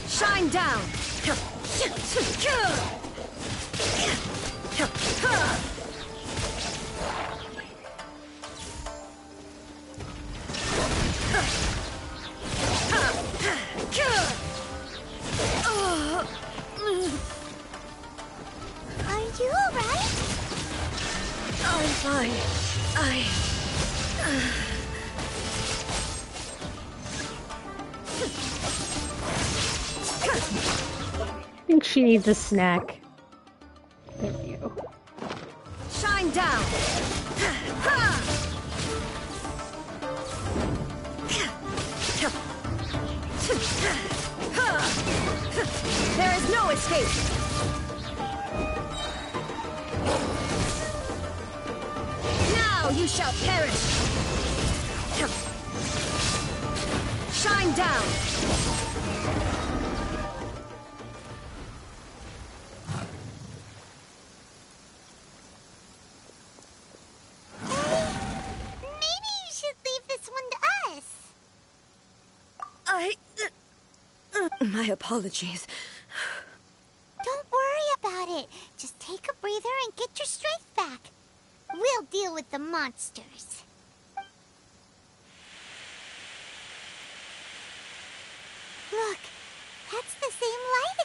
Shine down! I'm fine. I think she needs a snack. There we go. Shine down! Ha! There is no escape! Now you shall perish! Shine down! Maybe you should leave this one to us. My apologies. Don't worry about it. Just take a breather and get your strength back. We'll deal with the monsters. Look, that's the same light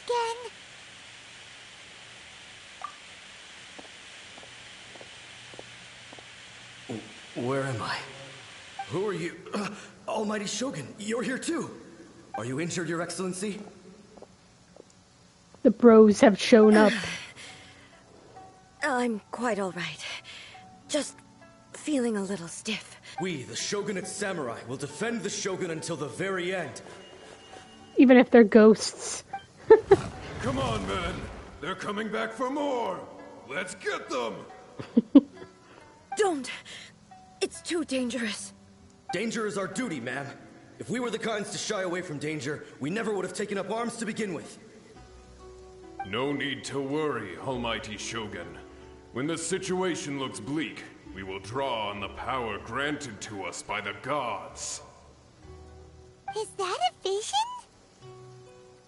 again. Where am I? Who are you? Almighty Shogun, you're here too. Are you injured, Your Excellency? The bros have shown up. I'm quite all right. Just feeling a little stiff. We, the Shogunate Samurai, will defend the Shogun until the very end. Even if they're ghosts. Come on, men. They're coming back for more. Let's get them. Don't! It's too dangerous. Danger is our duty, ma'am. If we were the kinds to shy away from danger, we never would have taken up arms to begin with. No need to worry, Almighty Shogun. When the situation looks bleak, we will draw on the power granted to us by the gods. Is that a vision?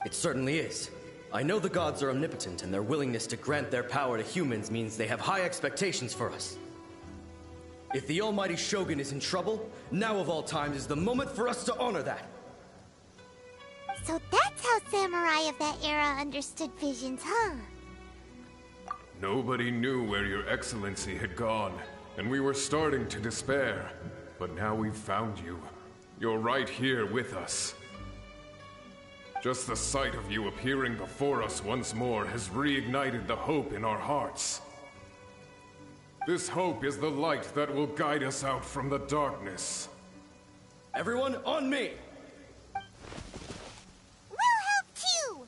It certainly is. I know the gods are omnipotent, and their willingness to grant their power to humans means they have high expectations for us. If the Almighty Shogun is in trouble, now of all times is the moment for us to honor that. So that's how samurai of that era understood visions, huh? Nobody knew where your excellency had gone, and we were starting to despair. But now we've found you. You're right here with us. Just the sight of you appearing before us once more has reignited the hope in our hearts. This hope is the light that will guide us out from the darkness. Everyone, on me! We'll help too!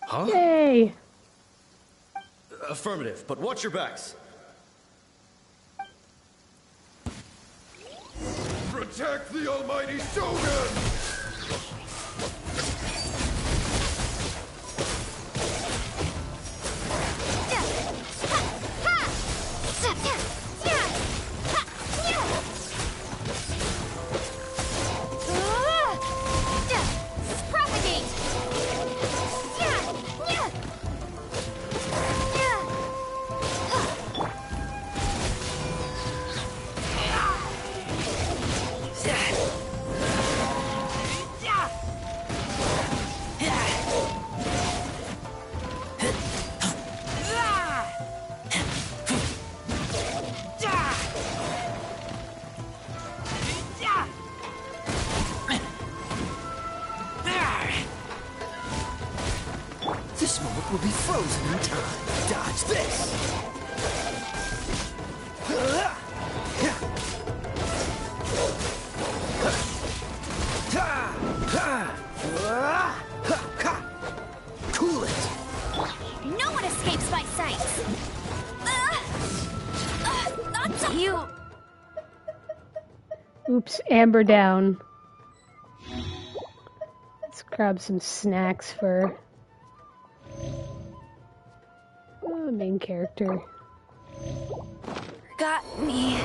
Huh? Yay! Affirmative, but watch your backs. Protect the Almighty Shogun! This moment will be frozen in time. Dodge this! Cool it! No one escapes my sight! That's you! Oops, Amber down. Let's grab some snacks for the main character. Got me.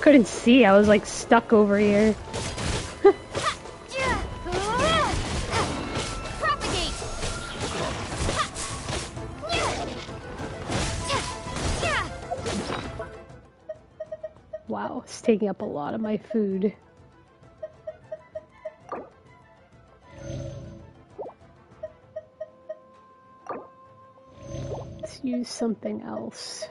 Couldn't see, I was like stuck over here. Propagate! Wow, it's taking up a lot of my food. use something else.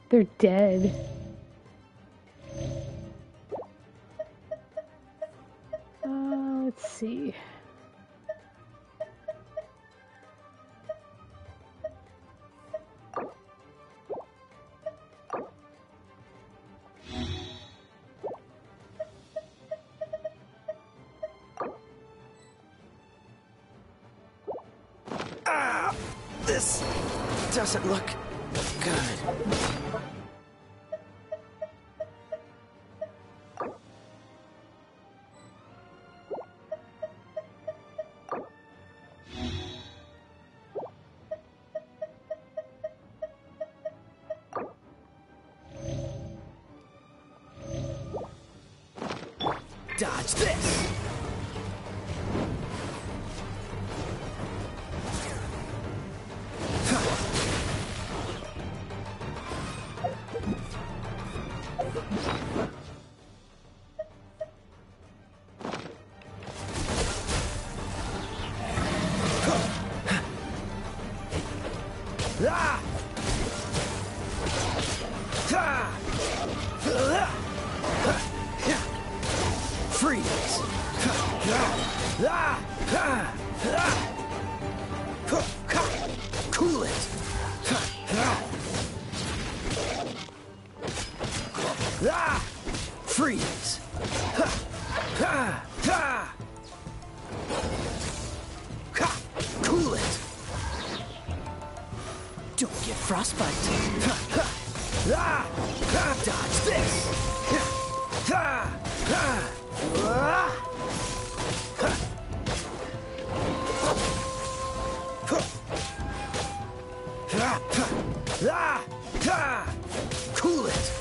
They're dead. Let's see. This doesn't look good. Dodge this! Freeze! Cool it! Freeze! Cool it! Don't get frostbite! Dodge this! Cool it!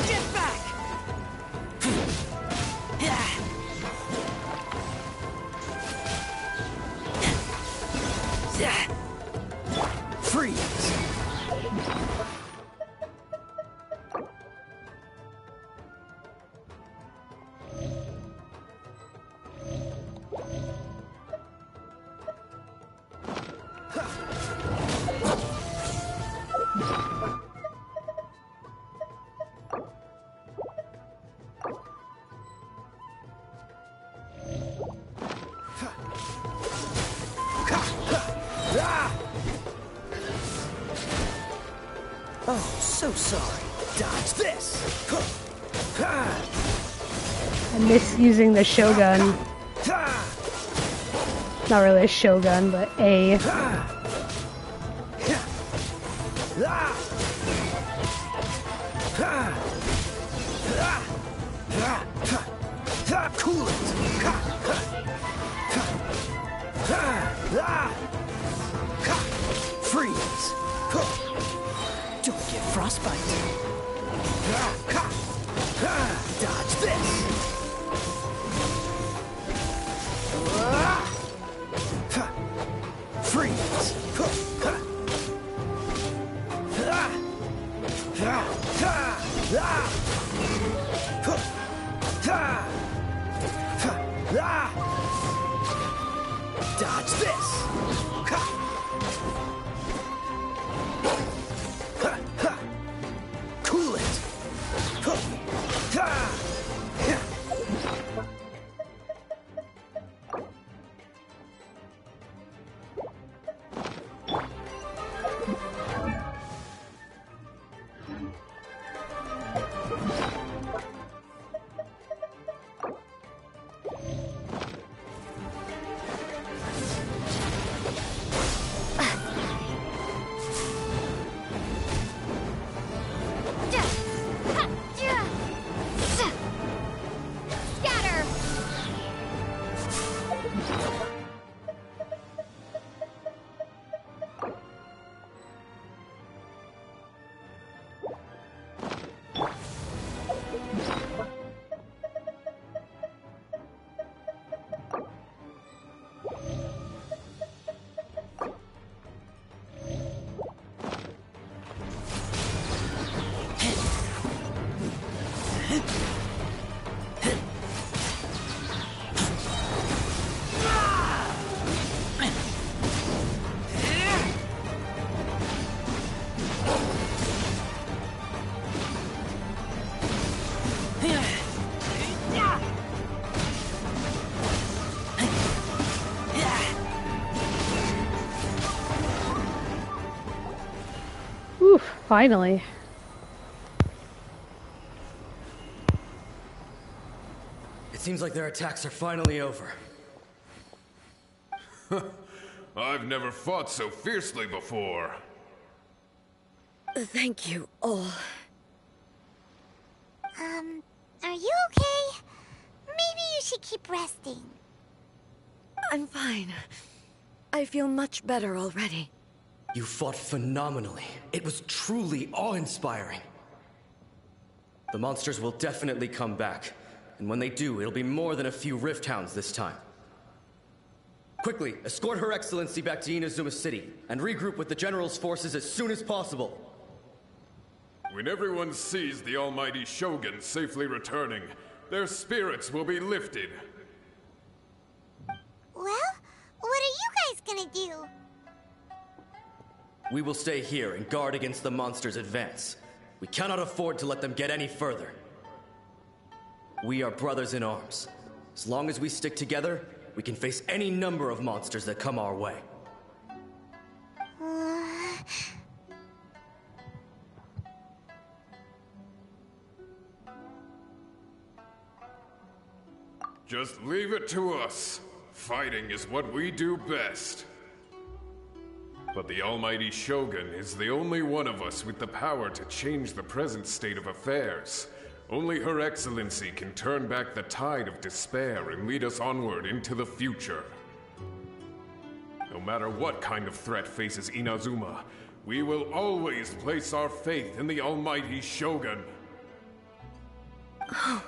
Get back! Freeze! Oh, so sorry. Dodge this! I miss using the Shogun. Not really a Shogun, but a... Cool it! Freeze! Don't get frostbite! Dodge this! Freeze! Dodge this! Cool it! Oof, finally. It seems like their attacks are finally over. I've never fought so fiercely before. Thank you all. Are you okay? Maybe you should keep resting. I'm fine. I feel much better already. You fought phenomenally. It was truly awe-inspiring. The monsters will definitely come back. And when they do, it'll be more than a few Rift Hounds this time. Quickly, escort Her Excellency back to Inazuma City, and regroup with the General's forces as soon as possible. When everyone sees the almighty Shogun safely returning, their spirits will be lifted. Well, what are you guys gonna do? We will stay here and guard against the monsters' advance. We cannot afford to let them get any further. We are brothers in arms. As long as we stick together, we can face any number of monsters that come our way. Just leave it to us. Fighting is what we do best. But the almighty Shogun is the only one of us with the power to change the present state of affairs. Only Her Excellency can turn back the tide of despair and lead us onward into the future. No matter what kind of threat faces Inazuma, we will always place our faith in the almighty Shogun. Oh,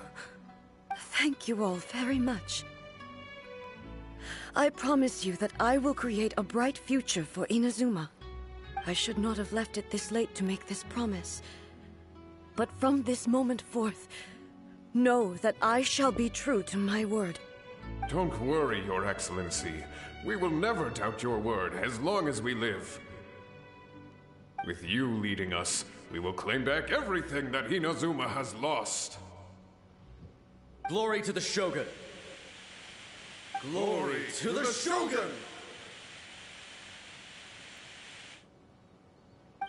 thank you all very much. I promise you that I will create a bright future for Inazuma. I should not have left it this late to make this promise. But from this moment forth, know that I shall be true to my word. Don't worry, Your Excellency. We will never doubt your word as long as we live. With you leading us, we will claim back everything that Inazuma has lost. Glory to the Shogun! Glory to the Shogun!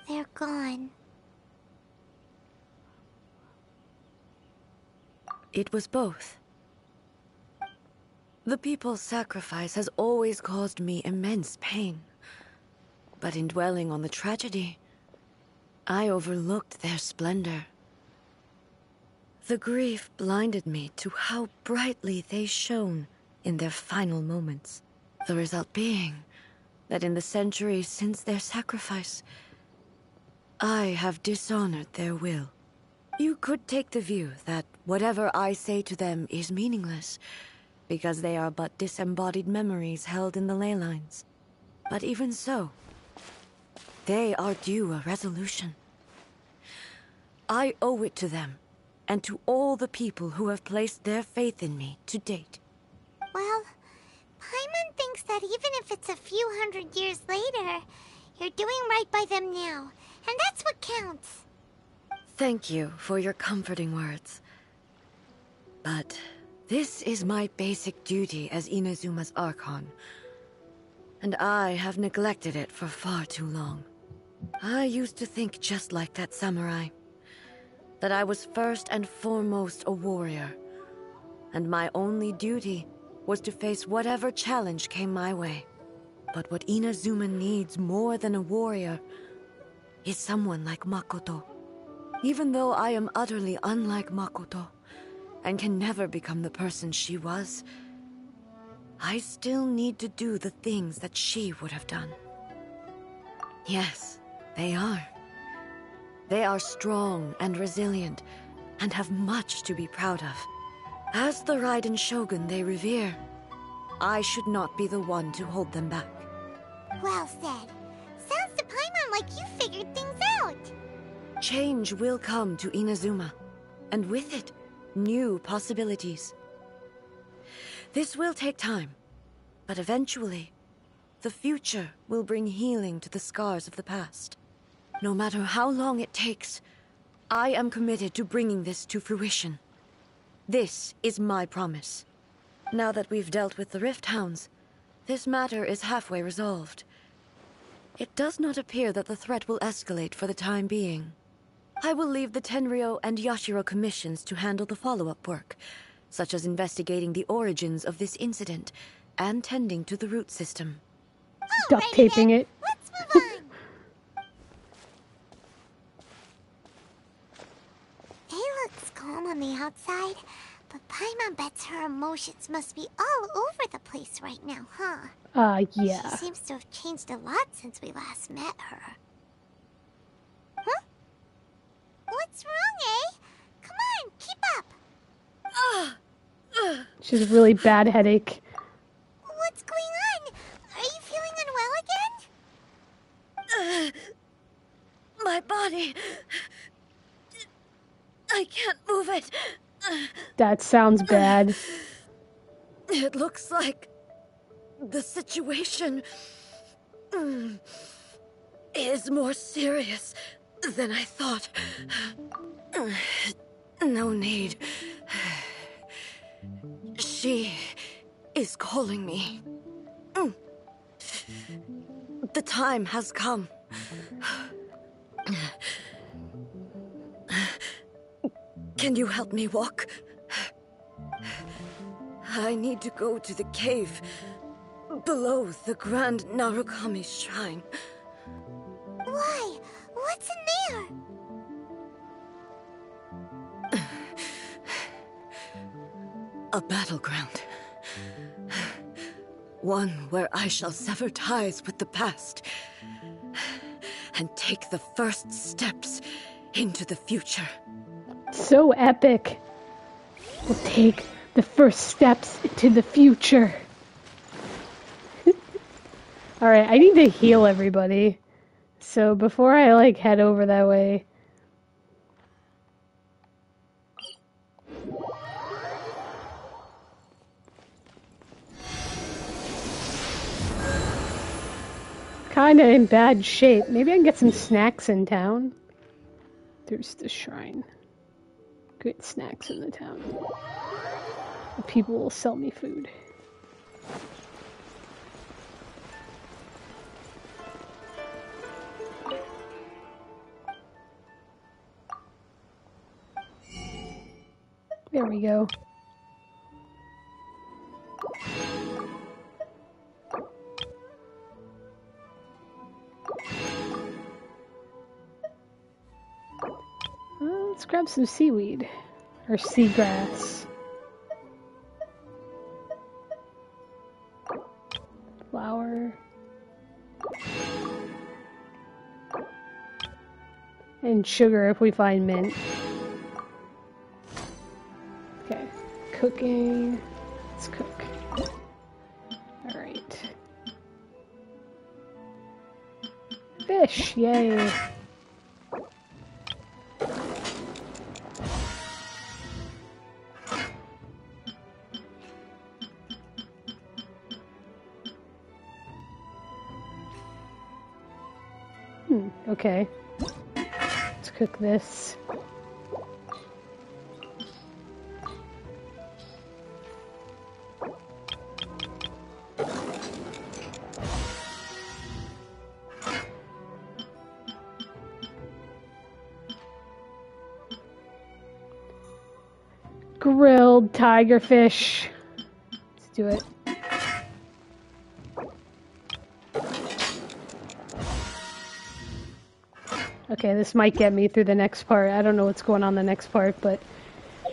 They're gone. It was both. The people's sacrifice has always caused me immense pain. But in dwelling on the tragedy, I overlooked their splendor. The grief blinded me to how brightly they shone in their final moments. The result being that in the centuries since their sacrifice, I have dishonored their will. You could take the view that whatever I say to them is meaningless, because they are but disembodied memories held in the ley lines. But even so, they are due a resolution. I owe it to them, and to all the people who have placed their faith in me to date. Well, Paimon thinks that even if it's a few hundred years later, you're doing right by them now, and that's what counts. Thank you for your comforting words. But this is my basic duty as Inazuma's Archon, and I have neglected it for far too long. I used to think just like that samurai, that I was first and foremost a warrior, and my only duty was to face whatever challenge came my way. But what Inazuma needs more than a warrior is someone like Makoto. Even though I am utterly unlike Makoto, and can never become the person she was, I still need to do the things that she would have done. Yes, they are. They are strong and resilient, and have much to be proud of. As the Raiden Shogun they revere, I should not be the one to hold them back. Well said. Sounds to Paimon like you figured things out. Change will come to Inazuma, and with it, new possibilities. This will take time, but eventually, the future will bring healing to the scars of the past. No matter how long it takes, I am committed to bringing this to fruition. This is my promise. Now that we've dealt with the Rift Hounds, this matter is halfway resolved. It does not appear that the threat will escalate for the time being. I will leave the Tenryo and Yashiro commissions to handle the follow-up work, such as investigating the origins of this incident and tending to the root system. Duct taping it. Let's move on. It looks calm on the outside, but Paimon bets her emotions must be all over the place right now, huh? Yeah. She seems to have changed a lot since we last met her. Huh? What's wrong, eh? Come on, keep up. She has a really bad headache. What's going on? Are you feeling unwell again? My body... I can't move it. That sounds bad. It looks like the situation is more serious than I thought. No need. She is calling me. The time has come. Can you help me walk? I need to go to the cave below the Grand Narukami Shrine. Why? What's in there? A battleground. One where I shall sever ties with the past and take the first steps into the future. So epic. We'll take the first steps into the future. Alright, I need to heal everybody. So before I head over that way. Kinda in bad shape. Maybe I can get some snacks in town. There's the shrine. Good snacks in the town. The people will sell me food. There we go. Let's grab some seaweed. Or seagrass. Flour. And sugar if we find mint. Okay. Cooking. Let's cook. Alright. Fish! Yay! Okay. Let's cook this. Grilled tigerfish. Let's do it. Okay, this might get me through the next part. I don't know what's going on the next part, but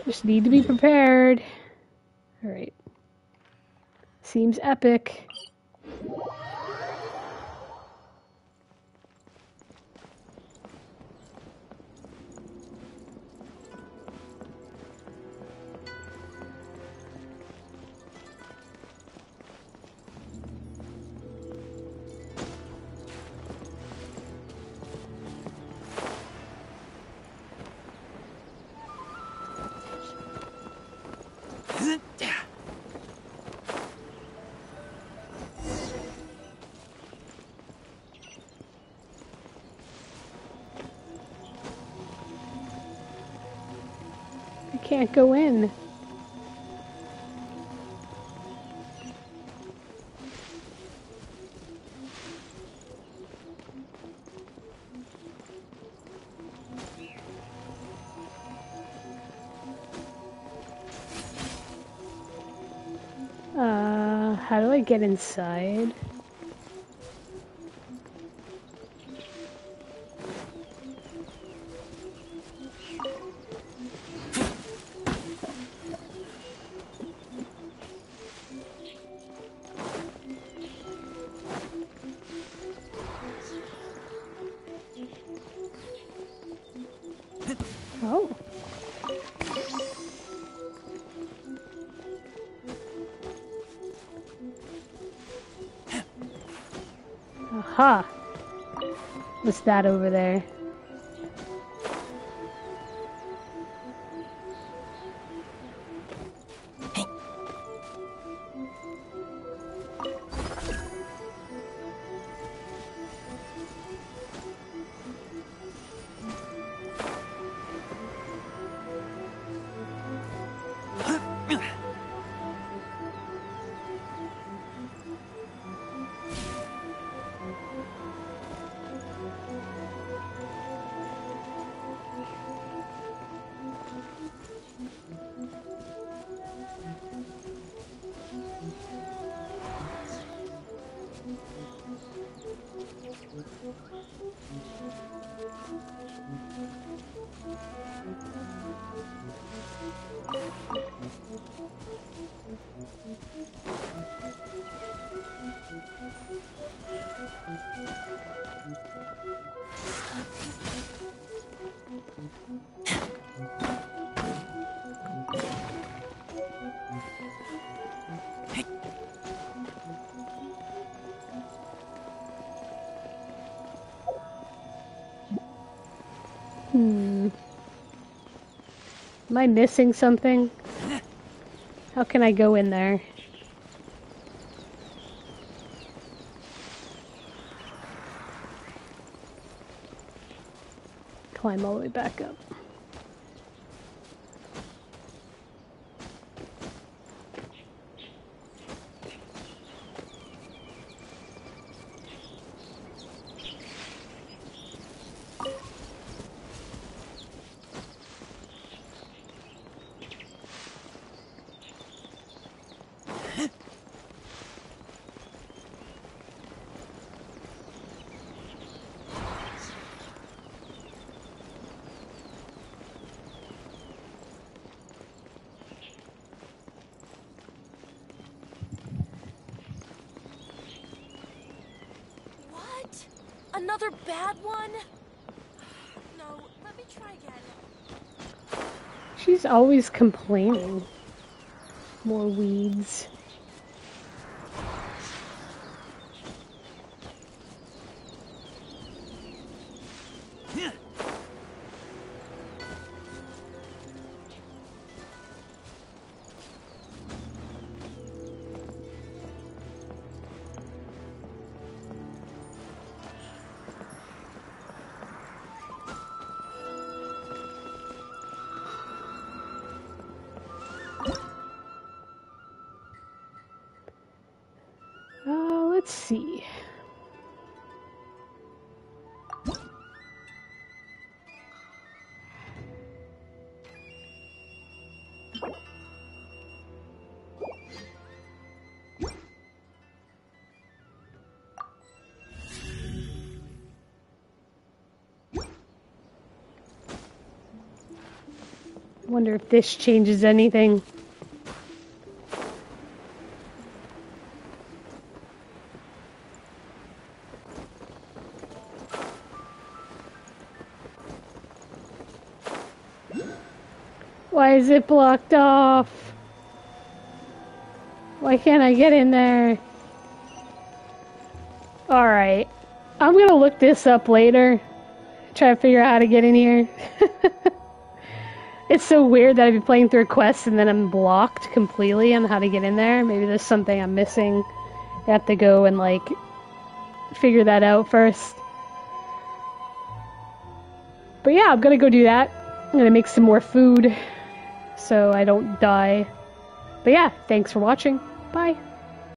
just need to be prepared. Alright. Seems epic. Can't go in. How do I get inside? Oh. Aha! What's that over there? Am I missing something? How can I go in there? Climb all the way back up. Another bad one? No, let me try again. She's always complaining. More weeds. Let's see. Wonder if this changes anything. Why is it blocked off? Why can't I get in there? Alright. I'm gonna look this up later. Try to figure out how to get in here. It's so weird that I've been playing through quests and then I'm blocked completely on how to get in there. Maybe there's something I'm missing. I have to go and like figure that out first. But yeah, I'm gonna go do that. I'm gonna make some more food. so I don't die. But yeah, thanks for watching. Bye.